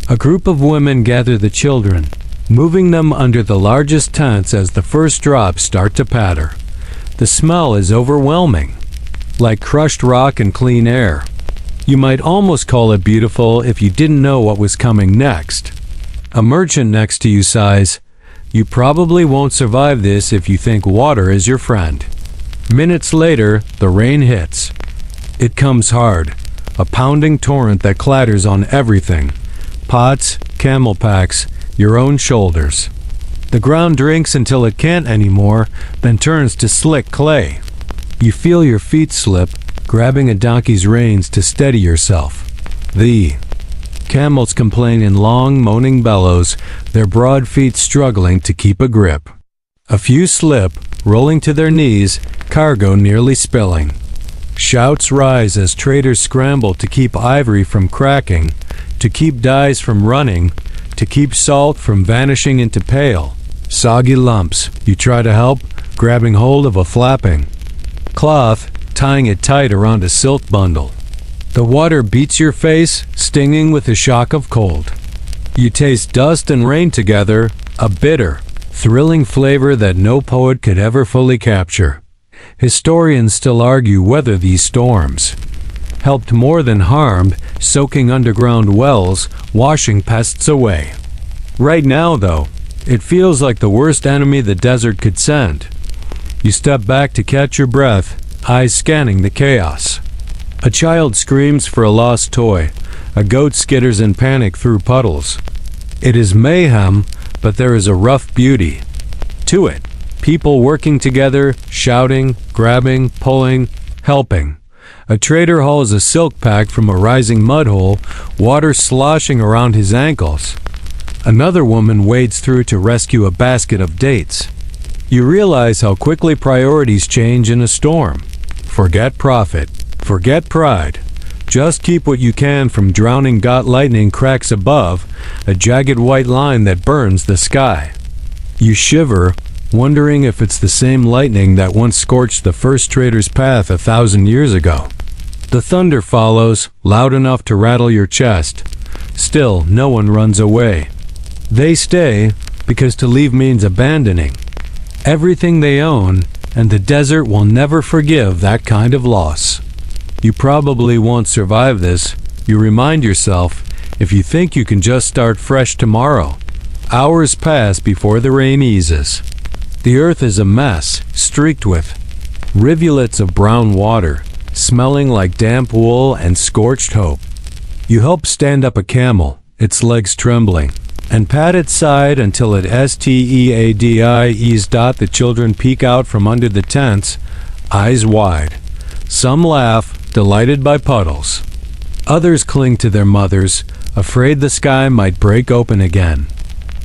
A group of women gather the children, moving them under the largest tents as the first drops start to patter. The smell is overwhelming, like crushed rock and clean air. You might almost call it beautiful if you didn't know what was coming next. A merchant next to you sighs, "You probably won't survive this if you think water is your friend." Minutes later, the rain hits. It comes hard, a pounding torrent that clatters on everything. Pots, camel packs, your own shoulders. The ground drinks until it can't anymore, then turns to slick clay. You feel your feet slip, grabbing a donkey's reins to steady yourself. The camels complain in long, moaning bellows, their broad feet struggling to keep a grip. A few slip, rolling to their knees, cargo nearly spilling. Shouts rise as traders scramble to keep ivory from cracking, to keep dyes from running, to keep salt from vanishing into pale, soggy lumps. You try to help, grabbing hold of a flapping cloth, tying it tight around a silk bundle. The water beats your face, stinging with a shock of cold. You taste dust and rain together, a bitter, thrilling flavor that no poet could ever fully capture. Historians still argue whether these storms helped more than harmed, soaking underground wells, washing pests away. Right now, though, it feels like the worst enemy the desert could send. You step back to catch your breath, eyes scanning the chaos. A child screams for a lost toy. A goat skitters in panic through puddles. It is mayhem, but there is a rough beauty to it. People working together, shouting, grabbing, pulling, helping. A trader hauls a silk pack from a rising mud hole, water sloshing around his ankles. Another woman wades through to rescue a basket of dates. You realize how quickly priorities change in a storm. Forget profit. Forget pride. Just keep what you can from drowning got lightning cracks above, a jagged white line that burns the sky. You shiver, wondering if it's the same lightning that once scorched the first trader's path 1,000 years ago. The thunder follows, loud enough to rattle your chest. Still, no one runs away. They stay, because to leave means abandoning everything they own, and the desert will never forgive that kind of loss. You probably won't survive this, you remind yourself, if you think you can just start fresh tomorrow. Hours pass before the rain eases. The earth is a mess, streaked with rivulets of brown water, smelling like damp wool and scorched hope. You help stand up a camel, its legs trembling, and pat its side until it steadies. The children peek out from under the tents, eyes wide. Some laugh, delighted by puddles. Others cling to their mothers, afraid the sky might break open again.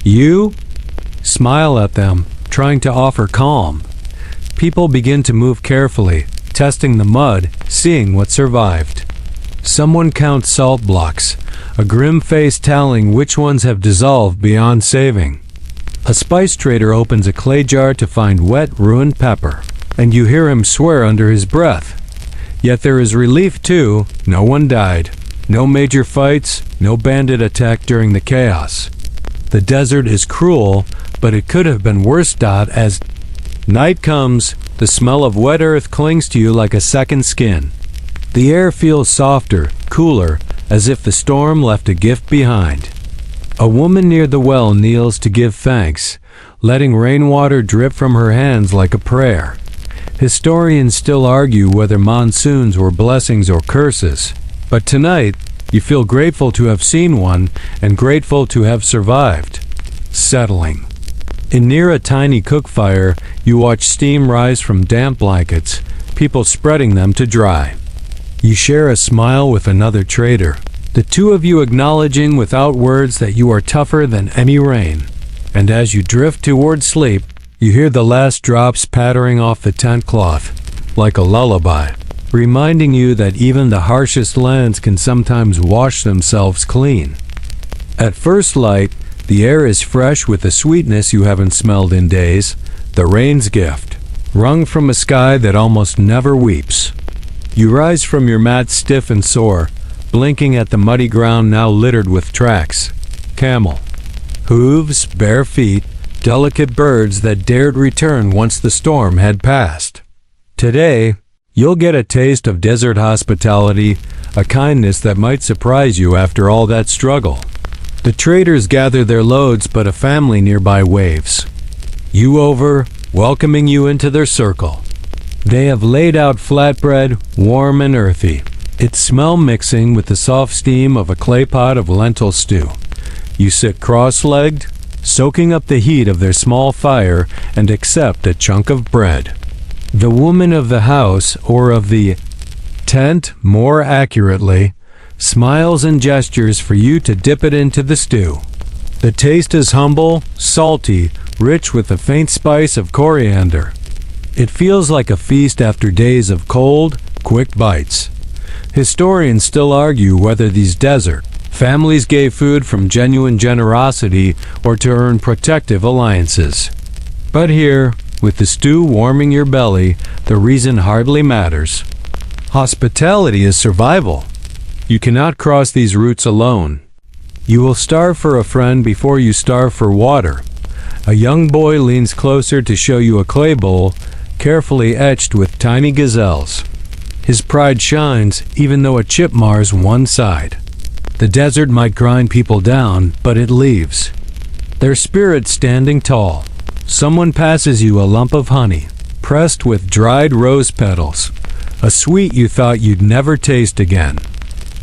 You smile at them, trying to offer calm. People begin to move carefully, testing the mud, seeing what survived. Someone counts salt blocks, a grim face tallying which ones have dissolved beyond saving. A spice trader opens a clay jar to find wet, ruined pepper, and you hear him swear under his breath. Yet there is relief too. No one died. No major fights, no bandit attack during the chaos. The desert is cruel, but it could have been worse. As night comes, the smell of wet earth clings to you like a second skin. The air feels softer, cooler, as if the storm left a gift behind. A woman near the well kneels to give thanks, letting rainwater drip from her hands like a prayer. Historians still argue whether monsoons were blessings or curses, but tonight you feel grateful to have seen one and grateful to have survived. Settling. In near a tiny cook fire, you watch steam rise from damp blankets, people spreading them to dry. You share a smile with another trader, the two of you acknowledging without words that you are tougher than any rain. And as you drift toward sleep, you hear the last drops pattering off the tent cloth, like a lullaby, reminding you that even the harshest lands can sometimes wash themselves clean. At first light, the air is fresh with a sweetness you haven't smelled in days, the rain's gift, wrung from a sky that almost never weeps. You rise from your mat stiff and sore, blinking at the muddy ground now littered with tracks. Camel. Hooves, bare feet, delicate birds that dared return once the storm had passed. Today, you'll get a taste of desert hospitality, a kindness that might surprise you after all that struggle. The traders gather their loads, but a family nearby waves you over, welcoming you into their circle. They have laid out flatbread, warm and earthy, its smell mixing with the soft steam of a clay pot of lentil stew. You sit cross-legged, soaking up the heat of their small fire, and accept a chunk of bread. The woman of the house, or of the tent more accurately, smiles and gestures for you to dip it into the stew. The taste is humble, salty, rich with a faint spice of coriander. It feels like a feast after days of cold, quick bites. Historians still argue whether these desert families gave food from genuine generosity or to earn protective alliances. But here, with the stew warming your belly, the reason hardly matters. Hospitality is survival. You cannot cross these routes alone. You will starve for a friend before you starve for water. A young boy leans closer to show you a clay bowl, carefully etched with tiny gazelles. His pride shines even though a chip mars one side. The desert might grind people down, but it leaves their spirit standing tall. Someone passes you a lump of honey, pressed with dried rose petals, a sweet you thought you'd never taste again.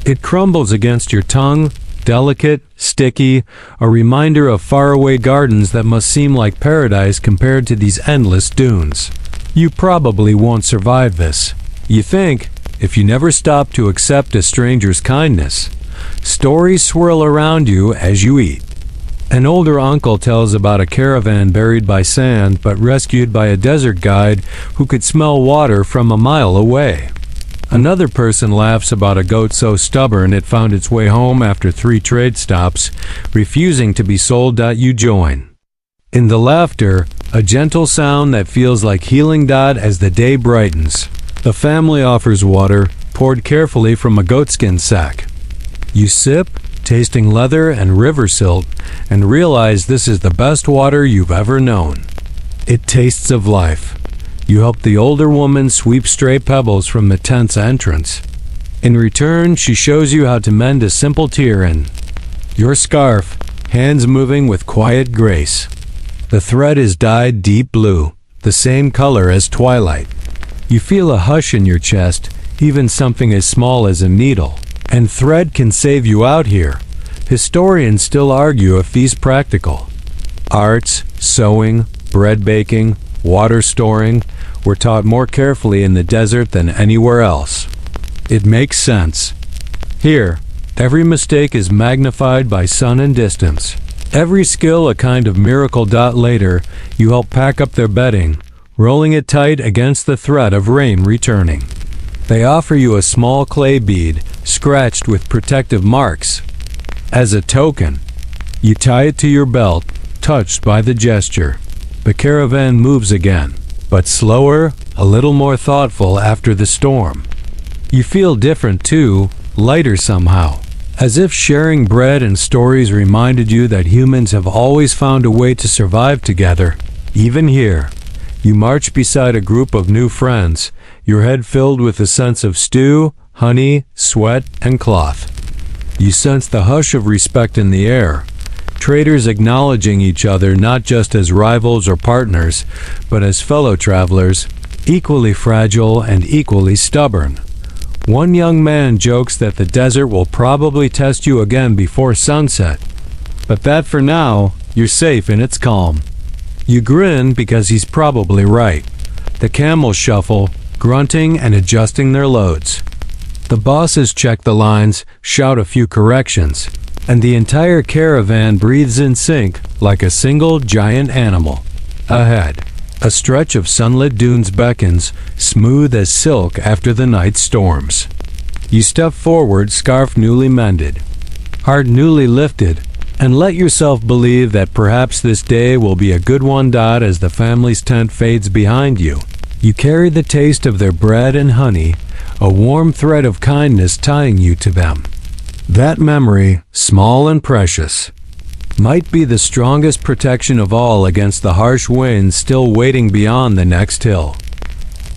It crumbles against your tongue, delicate, sticky, a reminder of faraway gardens that must seem like paradise compared to these endless dunes. You probably won't survive this, you think, if you never stop to accept a stranger's kindness. Stories swirl around you as you eat. An older uncle tells about a caravan buried by sand but rescued by a desert guide who could smell water from a mile away. Another person laughs about a goat so stubborn it found its way home after 3 trade stops, refusing to be sold. You join in the laughter, a gentle sound that feels like healing. As the day brightens, the family offers water, poured carefully from a goatskin sack. You sip, tasting leather and river silt, and realize this is the best water you've ever known. It tastes of life. You help the older woman sweep stray pebbles from the tent's entrance. In return, she shows you how to mend a simple tear in your scarf, hands moving with quiet grace. The thread is dyed deep blue, the same color as twilight. You feel a hush in your chest, even something as small as a needle. And thread can save you out here. Historians still argue if these practical arts, sewing, bread baking, water storing, were taught more carefully in the desert than anywhere else. It makes sense. Here, every mistake is magnified by sun and distance. Every skill a kind of miracle. Later, you help pack up their bedding, rolling it tight against the threat of rain returning. They offer you a small clay bead, scratched with protective marks. As a token, you tie it to your belt, touched by the gesture. The caravan moves again, but slower, a little more thoughtful after the storm. You feel different too, lighter somehow, as if sharing bread and stories reminded you that humans have always found a way to survive together, even here. You march beside a group of new friends, your head filled with a sense of stew, honey, sweat, and cloth. You sense the hush of respect in the air, traders acknowledging each other not just as rivals or partners, but as fellow travelers, equally fragile and equally stubborn. One young man jokes that the desert will probably test you again before sunset, but that for now, you're safe in its calm. You grin because he's probably right. The camels shuffle, grunting and adjusting their loads. The bosses check the lines, shout a few corrections, and the entire caravan breathes in sync like a single giant animal. Ahead, a stretch of sunlit dunes beckons, smooth as silk after the night storms. You step forward, scarf newly mended, heart newly lifted, and let yourself believe that perhaps this day will be a good one. As the family's tent fades behind you, you carry the taste of their bread and honey, a warm thread of kindness tying you to them. That memory, small and precious, might be the strongest protection of all against the harsh winds still waiting beyond the next hill.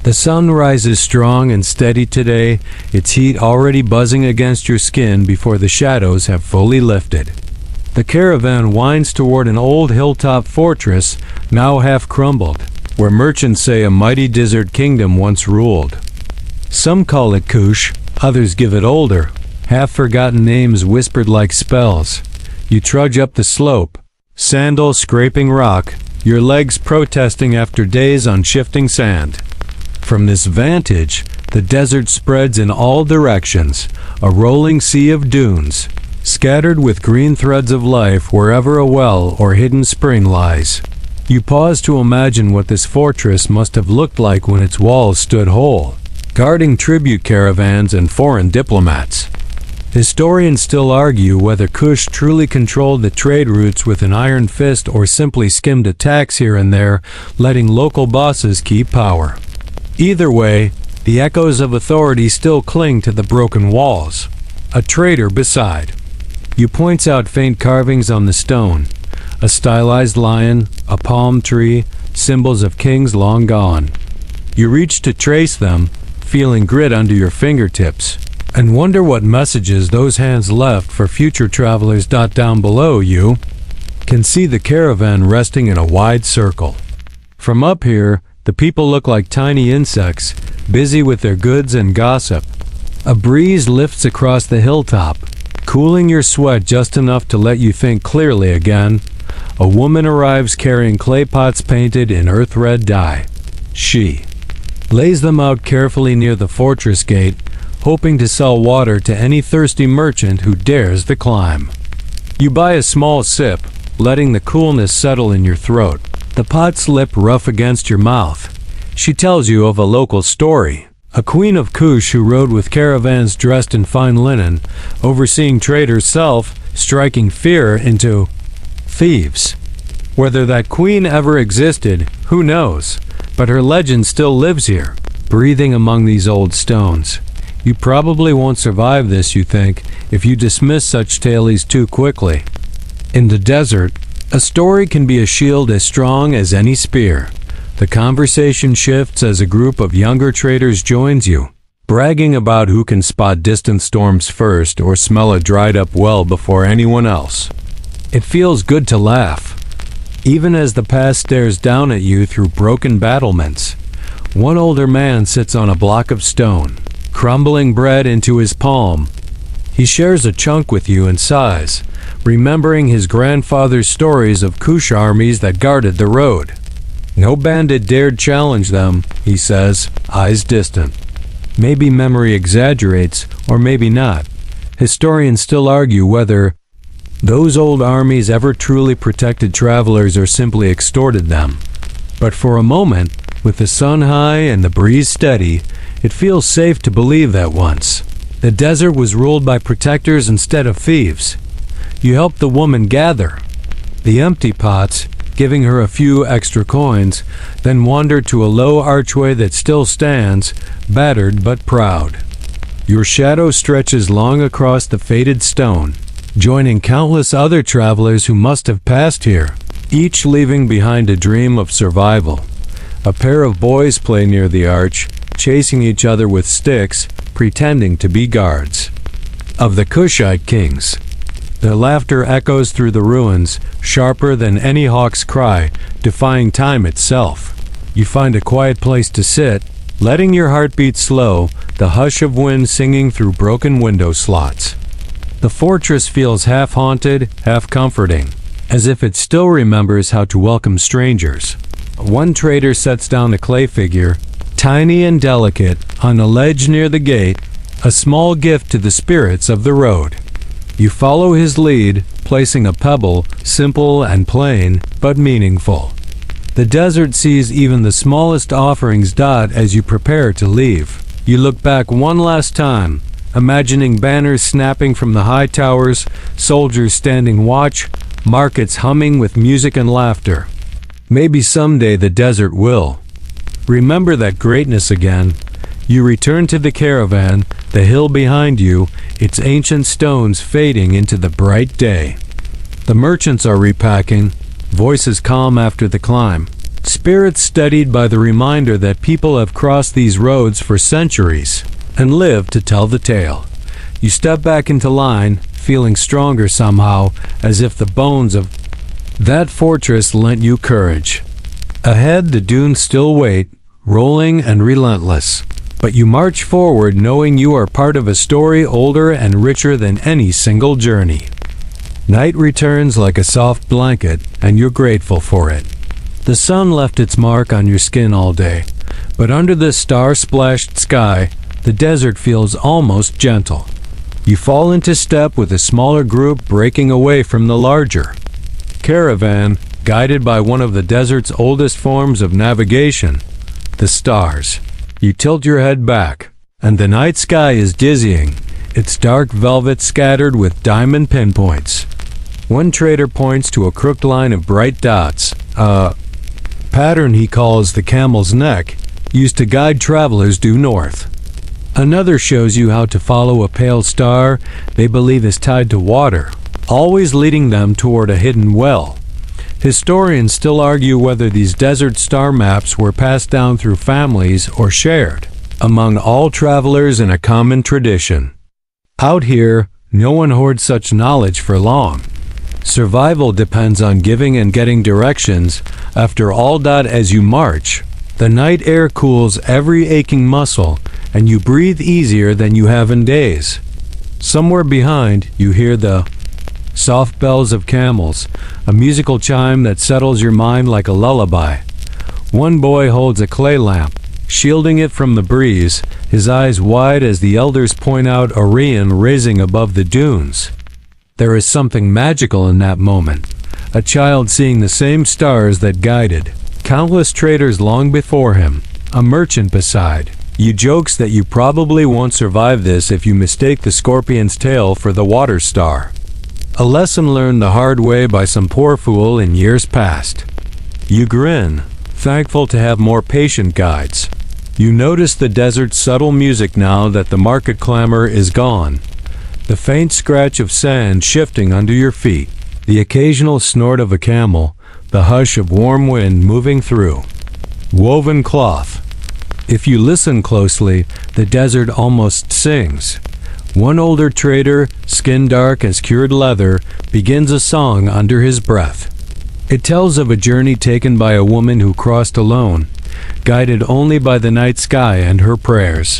The sun rises strong and steady today, its heat already buzzing against your skin before the shadows have fully lifted. The caravan winds toward an old hilltop fortress, now half crumbled, where merchants say a mighty desert kingdom once ruled. Some call it Kush, others give it older, half-forgotten names whispered like spells. You trudge up the slope, sandals scraping rock, your legs protesting after days on shifting sand. From this vantage, the desert spreads in all directions, a rolling sea of dunes, scattered with green threads of life wherever a well or hidden spring lies. You pause to imagine what this fortress must have looked like when its walls stood whole, guarding tribute caravans and foreign diplomats. Historians still argue whether Kush truly controlled the trade routes with an iron fist or simply skimmed a tax here and there, letting local bosses keep power. Either way, the echoes of authority still cling to the broken walls. A trader beside you points out faint carvings on the stone, a stylized lion, a palm tree, symbols of kings long gone. You reach to trace them, feeling grit under your fingertips, and wonder what messages those hands left for future travelers. Down below you can see the caravan resting in a wide circle. From up here, the people look like tiny insects, busy with their goods and gossip. A breeze lifts across the hilltop, cooling your sweat just enough to let you think clearly again. A woman arrives carrying clay pots painted in earth-red dye. She lays them out carefully near the fortress gate, hoping to sell water to any thirsty merchant who dares the climb. You buy a small sip, letting the coolness settle in your throat. The pots lip rough against your mouth. She tells you of a local story. A queen of Kush who rode with caravans dressed in fine linen, overseeing traders' self, striking fear into thieves. Whether that queen ever existed, who knows? But her legend still lives here, breathing among these old stones. You probably won't survive this, you think, if you dismiss such tales too quickly. In the desert, a story can be a shield as strong as any spear. The conversation shifts as a group of younger traders joins you, bragging about who can spot distant storms first or smell a dried-up well before anyone else. It feels good to laugh, even as the past stares down at you through broken battlements. One older man sits on a block of stone, crumbling bread into his palm. He shares a chunk with you and sighs, remembering his grandfather's stories of Kush armies that guarded the road. No bandit dared challenge them, he says, eyes distant. Maybe memory exaggerates, or maybe not. Historians still argue whether those old armies ever truly protected travelers or simply extorted them. But for a moment, with the sun high and the breeze steady, it feels safe to believe that once the desert was ruled by protectors instead of thieves. You helped the woman gather the empty pots, giving her a few extra coins, then wandered to a low archway that still stands, battered but proud. Your shadow stretches long across the faded stone, joining countless other travelers who must have passed here, each leaving behind a dream of survival. A pair of boys play near the arch, chasing each other with sticks, pretending to be guards of the Kushite kings. Their laughter echoes through the ruins, sharper than any hawk's cry, defying time itself. You find a quiet place to sit, letting your heart beat slow, the hush of wind singing through broken window slots. The fortress feels half haunted, half comforting, as if it still remembers how to welcome strangers. One trader sets down a clay figure, tiny and delicate, on a ledge near the gate, a small gift to the spirits of the road. You follow his lead, placing a pebble, simple and plain, but meaningful. The desert sees even the smallest offerings dot as you prepare to leave. You look back one last time, imagining banners snapping from the high towers, soldiers standing watch, markets humming with music and laughter. Maybe someday the desert will remember that greatness again. You return to the caravan, the hill behind you, its ancient stones fading into the bright day. The merchants are repacking, voices calm after the climb, spirits steadied by the reminder that people have crossed these roads for centuries and lived to tell the tale. You step back into line, feeling stronger somehow, as if the bones of that fortress lent you courage. Ahead, the dunes still wait, rolling and relentless. But you march forward knowing you are part of a story older and richer than any single journey. Night returns like a soft blanket, and you're grateful for it. The sun left its mark on your skin all day, but under this star-splashed sky, the desert feels almost gentle. You fall into step with a smaller group breaking away from the larger caravan, guided by one of the desert's oldest forms of navigation, the stars. You tilt your head back, and the night sky is dizzying, its dark velvet scattered with diamond pinpoints. One trader points to a crooked line of bright dots, a pattern he calls the camel's neck, used to guide travelers due north. Another shows you how to follow a pale star they believe is tied to water, always leading them toward a hidden well. Historians still argue whether these desert star maps were passed down through families or shared among all travelers in a common tradition. Out here, no one hoards such knowledge for long. Survival depends on giving and getting directions. After all, as you march, the night air cools every aching muscle, and you breathe easier than you have in days. Somewhere behind, you hear the soft bells of camels, a musical chime that settles your mind like a lullaby. One boy holds a clay lamp, shielding it from the breeze, his eyes wide as the elders point out Orion rising above the dunes. There is something magical in that moment. A child seeing the same stars that guided countless traders long before him, a merchant beside you jokes that you probably won't survive this if you mistake the scorpion's tail for the water star. A lesson learned the hard way by some poor fool in years past. You grin, thankful to have more patient guides. You notice the desert's subtle music now that the market clamor is gone. The faint scratch of sand shifting under your feet, the occasional snort of a camel, the hush of warm wind moving through. Woven cloth. If you listen closely, the desert almost sings. One older trader, skin dark as cured leather, begins a song under his breath. It tells of a journey taken by a woman who crossed alone, guided only by the night sky and her prayers.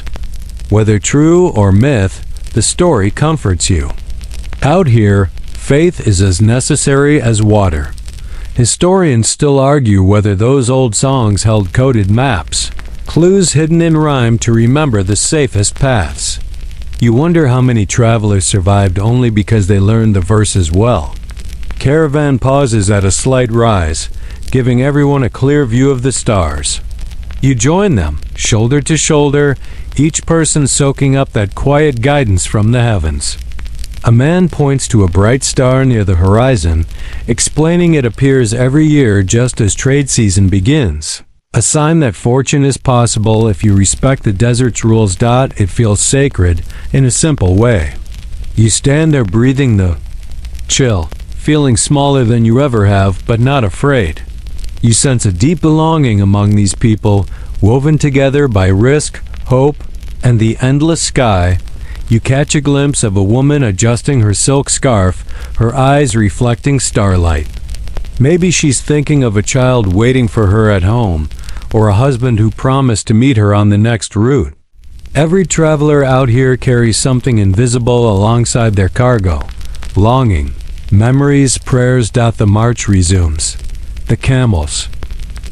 Whether true or myth, the story comforts you. Out here, faith is as necessary as water. Historians still argue whether those old songs held coded maps, clues hidden in rhyme to remember the safest paths. You wonder how many travelers survived only because they learned the verses well. Caravan pauses at a slight rise, giving everyone a clear view of the stars. You join them, shoulder to shoulder, each person soaking up that quiet guidance from the heavens. A man points to a bright star near the horizon, explaining it appears every year just as trade season begins. A sign that fortune is possible if you respect the desert's rules. It feels sacred in a simple way. You stand there breathing the chill, feeling smaller than you ever have, but not afraid. You sense a deep belonging among these people, woven together by risk, hope, and the endless sky. You catch a glimpse of a woman adjusting her silk scarf, her eyes reflecting starlight. Maybe she's thinking of a child waiting for her at home, or a husband who promised to meet her on the next route. Every traveler out here carries something invisible alongside their cargo. Longing, memories, prayers. The march resumes. The camels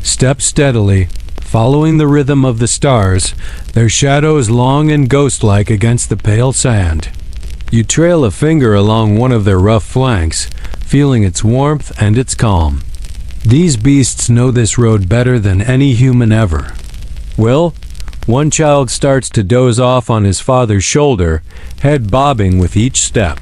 step steadily, following the rhythm of the stars, their shadows long and ghost-like against the pale sand. You trail a finger along one of their rough flanks, feeling its warmth and its calm. These beasts know this road better than any human ever. Well, one child starts to doze off on his father's shoulder, head bobbing with each step.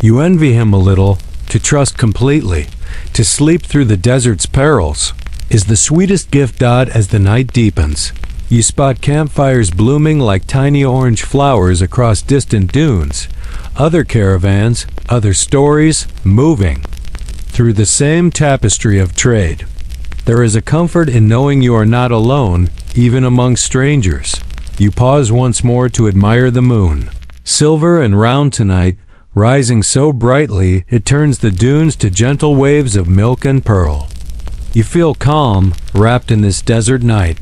You envy him a little, to trust completely, to sleep through the desert's perils, is the sweetest gift. As the night deepens, you spot campfires blooming like tiny orange flowers across distant dunes. Other caravans, other stories, moving through the same tapestry of trade. There is a comfort in knowing you are not alone, even among strangers. You pause once more to admire the moon. Silver and round tonight, rising so brightly it turns the dunes to gentle waves of milk and pearl. You feel calm, wrapped in this desert night.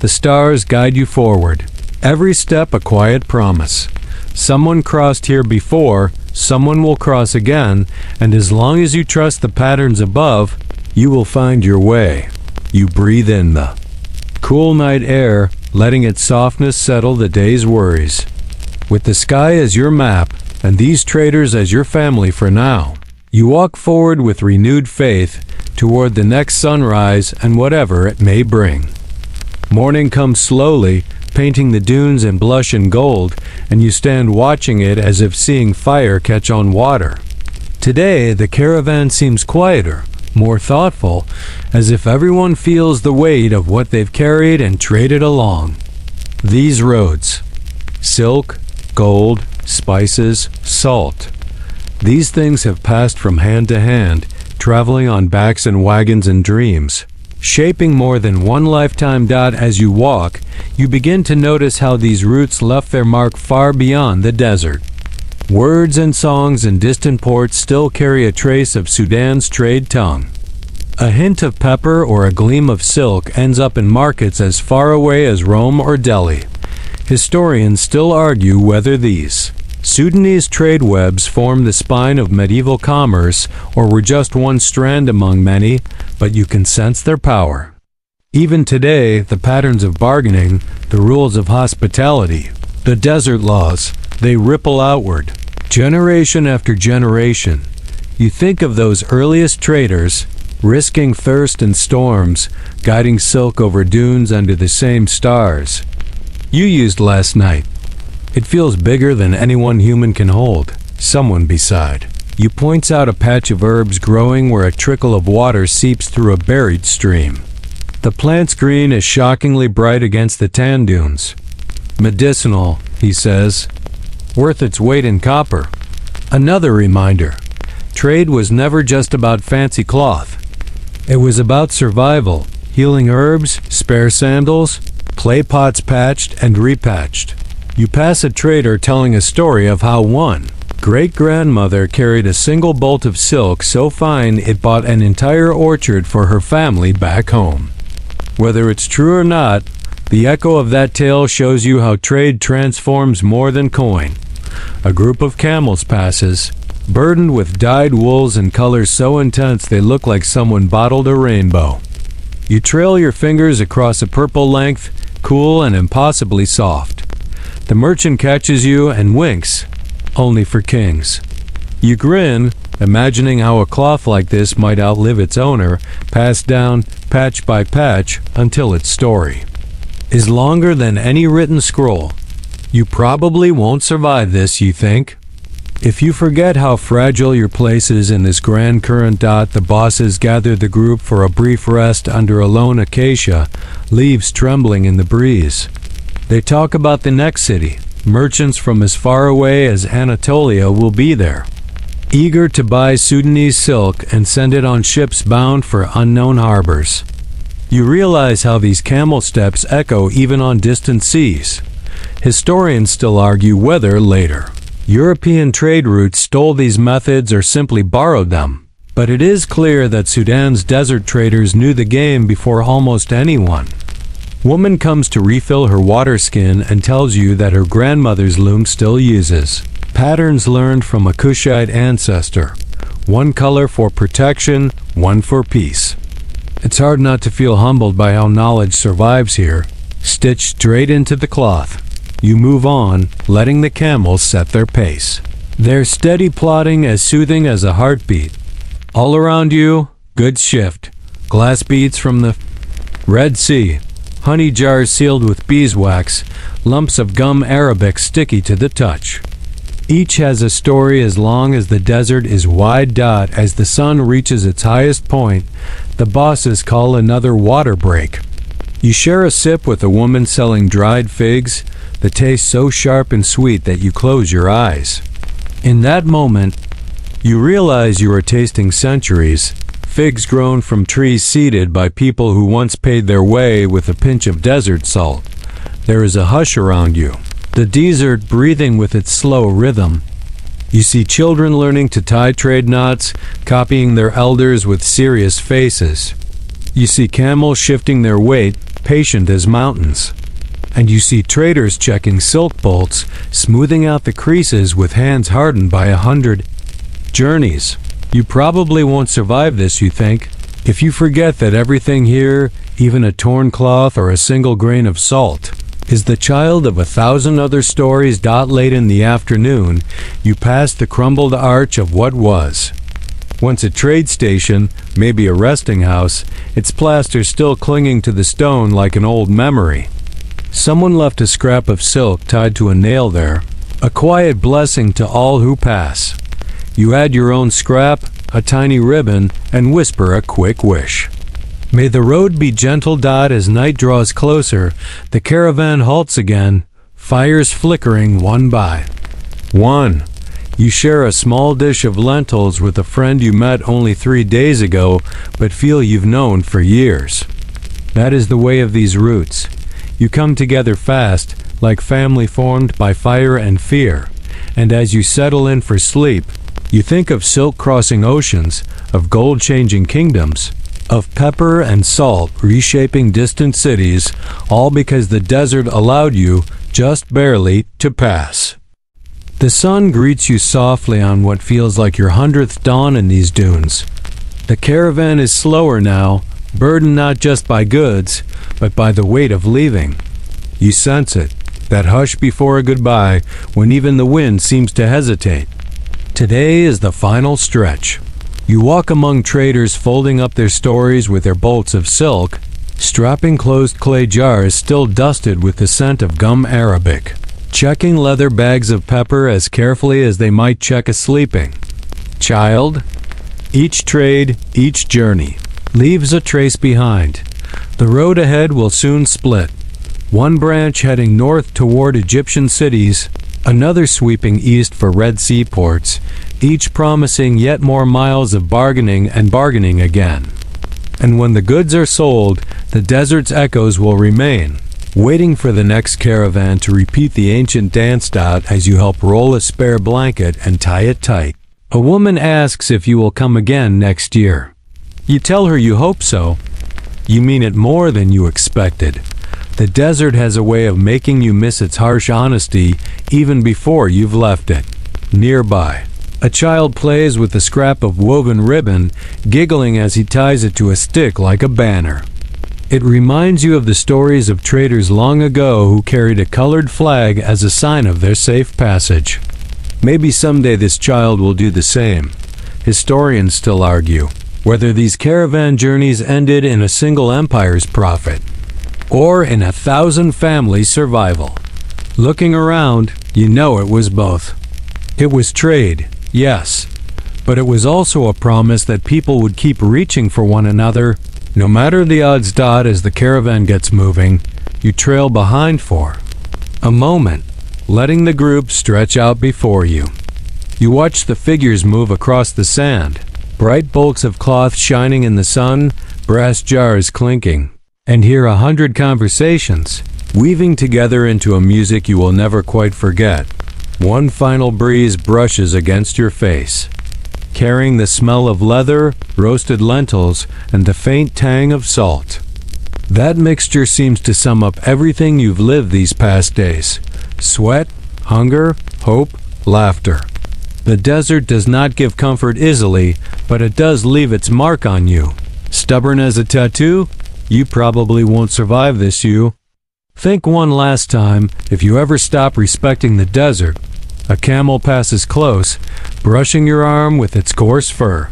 The stars guide you forward. Every step a quiet promise. Someone crossed here before, someone will cross again, and as long as you trust the patterns above, you will find your way. You breathe in the cool night air, letting its softness settle the day's worries. With the sky as your map, and these traders as your family for now, you walk forward with renewed faith toward the next sunrise and whatever it may bring. Morning comes slowly, painting the dunes in blush and gold, and you stand watching it as if seeing fire catch on water. Today, the caravan seems quieter, more thoughtful, as if everyone feels the weight of what they've carried and traded along. These roads: silk, gold, spices, salt. These things have passed from hand to hand, traveling on backs and wagons and dreams, shaping more than one lifetime. As you walk, you begin to notice how these routes left their mark far beyond the desert. Words and songs in distant ports still carry a trace of Sudan's trade tongue. A hint of pepper or a gleam of silk ends up in markets as far away as Rome or Delhi. Historians still argue whether these Sudanese trade webs formed the spine of medieval commerce or were just one strand among many, but you can sense their power. Even today, the patterns of bargaining, the rules of hospitality, the desert laws, they ripple outward, Generation after generation, you think of those earliest traders, risking thirst and storms, guiding silk over dunes under the same stars you used last night. It feels bigger than any one human can hold. Someone beside you points out a patch of herbs growing where a trickle of water seeps through a buried stream. The plant's green is shockingly bright against the tan dunes. Medicinal, he says. Worth its weight in copper. Another reminder. Trade was never just about fancy cloth. It was about survival, healing herbs, spare sandals, clay pots patched and repatched. You pass a trader telling a story of how one great-grandmother carried a single bolt of silk so fine it bought an entire orchard for her family back home. Whether it's true or not, the echo of that tale shows you how trade transforms more than coin. A group of camels passes, burdened with dyed wools in colors so intense they look like someone bottled a rainbow. You trail your fingers across a purple length, cool and impossibly soft. The merchant catches you and winks, only for kings. You grin, imagining how a cloth like this might outlive its owner, passed down, patch by patch, until its story is longer than any written scroll. You probably won't survive this, you think. If you forget how fragile your place is in this grand current, the bosses gather the group for a brief rest under a lone acacia, leaves trembling in the breeze. They talk about the next city. Merchants from as far away as Anatolia will be there, eager to buy Sudanese silk and send it on ships bound for unknown harbors. You realize how these camel steps echo even on distant seas. Historians still argue whether later European trade routes stole these methods or simply borrowed them. But it is clear that Sudan's desert traders knew the game before almost anyone. Woman comes to refill her water skin and tells you that her grandmother's loom still uses patterns learned from a Kushite ancestor. One color for protection, one for peace. It's hard not to feel humbled by how knowledge survives here, stitched straight into the cloth. You move on, letting the camels set their pace. Their steady plodding as soothing as a heartbeat. All around you, good shift. Glass beads from the Red Sea. Honey jars sealed with beeswax, lumps of gum arabic sticky to the touch. Each has a story as long as the desert is wide. As the sun reaches its highest point, the bosses call another water break. You share a sip with a woman selling dried figs, the taste so sharp and sweet that you close your eyes. In that moment, you realize you are tasting centuries. Figs grown from trees seeded by people who once paid their way with a pinch of desert salt. There is a hush around you, the desert breathing with its slow rhythm. You see children learning to tie trade knots, copying their elders with serious faces. You see camels shifting their weight, patient as mountains. And you see traders checking silk bolts, smoothing out the creases with hands hardened by 100 journeys. You probably won't survive this, you think, if you forget that everything here, even a torn cloth or a single grain of salt, is the child of 1,000 other stories. Late in the afternoon, you pass the crumbled arch of what was once a trade station, maybe a resting house, its plaster still clinging to the stone like an old memory. Someone left a scrap of silk tied to a nail there, a quiet blessing to all who pass. You add your own scrap, a tiny ribbon, and whisper a quick wish. May the road be gentle. As night draws closer, the caravan halts again, fires flickering one by one. You share a small dish of lentils with a friend you met only 3 days ago, but feel you've known for years. That is the way of these routes. You come together fast, like family formed by fire and fear, and as you settle in for sleep, you think of silk crossing oceans, of gold changing kingdoms, of pepper and salt reshaping distant cities, all because the desert allowed you, just barely, to pass. The sun greets you softly on what feels like your 100th dawn in these dunes. The caravan is slower now, burdened not just by goods, but by the weight of leaving. You sense it, that hush before a goodbye, when even the wind seems to hesitate. Today is the final stretch. You walk among traders folding up their stories with their bolts of silk, strapping closed clay jars still dusted with the scent of gum arabic, checking leather bags of pepper as carefully as they might check a sleeping child. Each trade, each journey, leaves a trace behind. The road ahead will soon split. One branch heading north toward Egyptian cities, another sweeping east for Red Sea ports, each promising yet more miles of bargaining and bargaining again. And when the goods are sold, the desert's echoes will remain, waiting for the next caravan to repeat the ancient dance dot as you help roll a spare blanket and tie it tight. A woman asks if you will come again next year. You tell her you hope so. You mean it more than you expected. The desert has a way of making you miss its harsh honesty even before you've left it. Nearby, a child plays with a scrap of woven ribbon, giggling as he ties it to a stick like a banner. It reminds you of the stories of traders long ago who carried a colored flag as a sign of their safe passage. Maybe someday this child will do the same. Historians still argue whether these caravan journeys ended in a single empire's profit or in 1,000 families' survival. Looking around, you know it was both. It was trade, yes, but it was also a promise that people would keep reaching for one another. No matter the odds dot as the caravan gets moving, you trail behind for a moment, letting the group stretch out before you. You watch the figures move across the sand, bright bulks of cloth shining in the sun, brass jars clinking, and hear 100 conversations, weaving together into a music you will never quite forget. One final breeze brushes against your face, carrying the smell of leather, roasted lentils, and the faint tang of salt. That mixture seems to sum up everything you've lived these past days. Sweat, hunger, hope, laughter. The desert does not give comfort easily, but it does leave its mark on you. Stubborn as a tattoo? You probably won't survive this, you. Think one last time, if you ever stop respecting the desert, a camel passes close, brushing your arm with its coarse fur.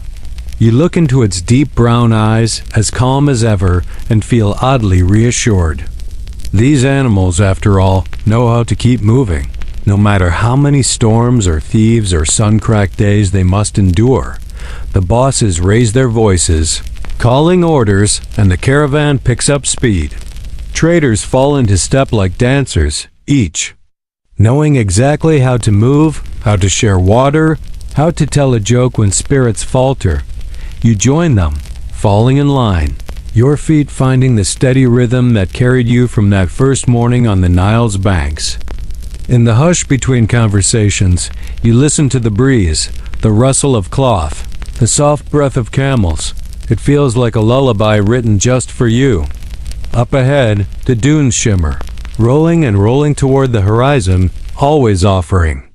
You look into its deep brown eyes, as calm as ever, and feel oddly reassured. These animals, after all, know how to keep moving, no matter how many storms or thieves or sun-cracked days they must endure. The bosses raise their voices, calling orders, and the caravan picks up speed. Traders fall into step like dancers, each knowing exactly how to move, how to share water, how to tell a joke when spirits falter. You join them, falling in line, your feet finding the steady rhythm that carried you from that first morning on the Nile's banks. In the hush between conversations, you listen to the breeze, the rustle of cloth, the soft breath of camels. It feels like a lullaby written just for you. Up ahead, the dunes shimmer, rolling and rolling toward the horizon, always offering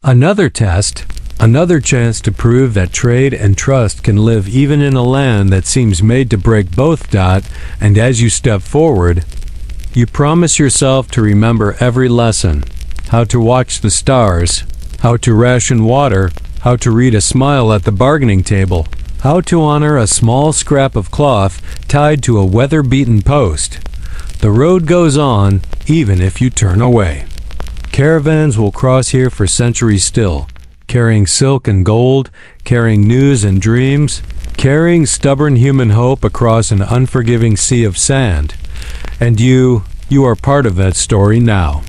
another test, another chance to prove that trade and trust can live even in a land that seems made to break both dot. And as you step forward, you promise yourself to remember every lesson: how to watch the stars, how to ration water, how to read a smile at the bargaining table, how to honor a small scrap of cloth tied to a weather-beaten post. The road goes on, even if you turn away. Caravans will cross here for centuries still, carrying silk and gold, carrying news and dreams, carrying stubborn human hope across an unforgiving sea of sand. And you are part of that story now.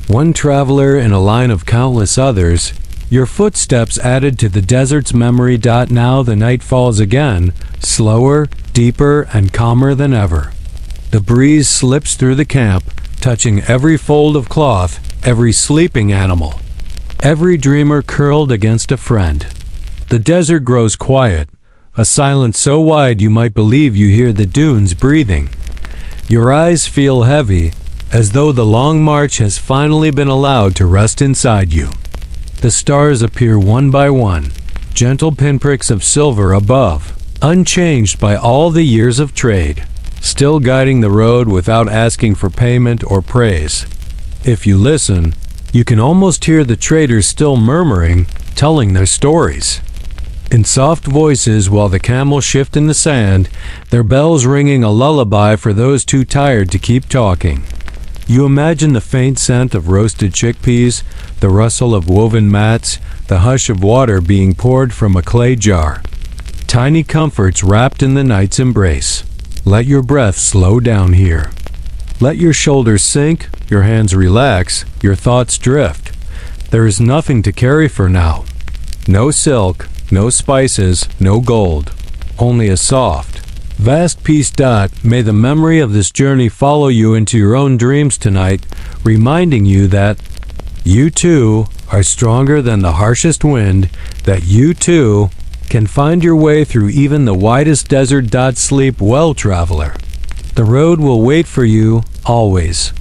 One traveler in a line of countless others, your footsteps added to the desert's memory. Now the night falls again, slower, deeper, and calmer than ever. The breeze slips through the camp, touching every fold of cloth, every sleeping animal, every dreamer curled against a friend. The desert grows quiet, a silence so wide you might believe you hear the dunes breathing. Your eyes feel heavy, as though the long march has finally been allowed to rest inside you. The stars appear one by one, gentle pinpricks of silver above, unchanged by all the years of trade, still guiding the road without asking for payment or praise. If you listen, you can almost hear the traders still murmuring, telling their stories. In soft voices while the camels shift in the sand, their bells ringing a lullaby for those too tired to keep talking. You imagine the faint scent of roasted chickpeas, the rustle of woven mats, the hush of water being poured from a clay jar. Tiny comforts wrapped in the night's embrace. Let your breath slow down here. Let your shoulders sink, your hands relax, your thoughts drift. There is nothing to carry for now. No silk, no spices, no gold. Only a soft, vast peace. May the memory of this journey follow you into your own dreams tonight, reminding you that you too are stronger than the harshest wind, that you too can find your way through even the widest desert. Sleep well, traveler. The road will wait for you always.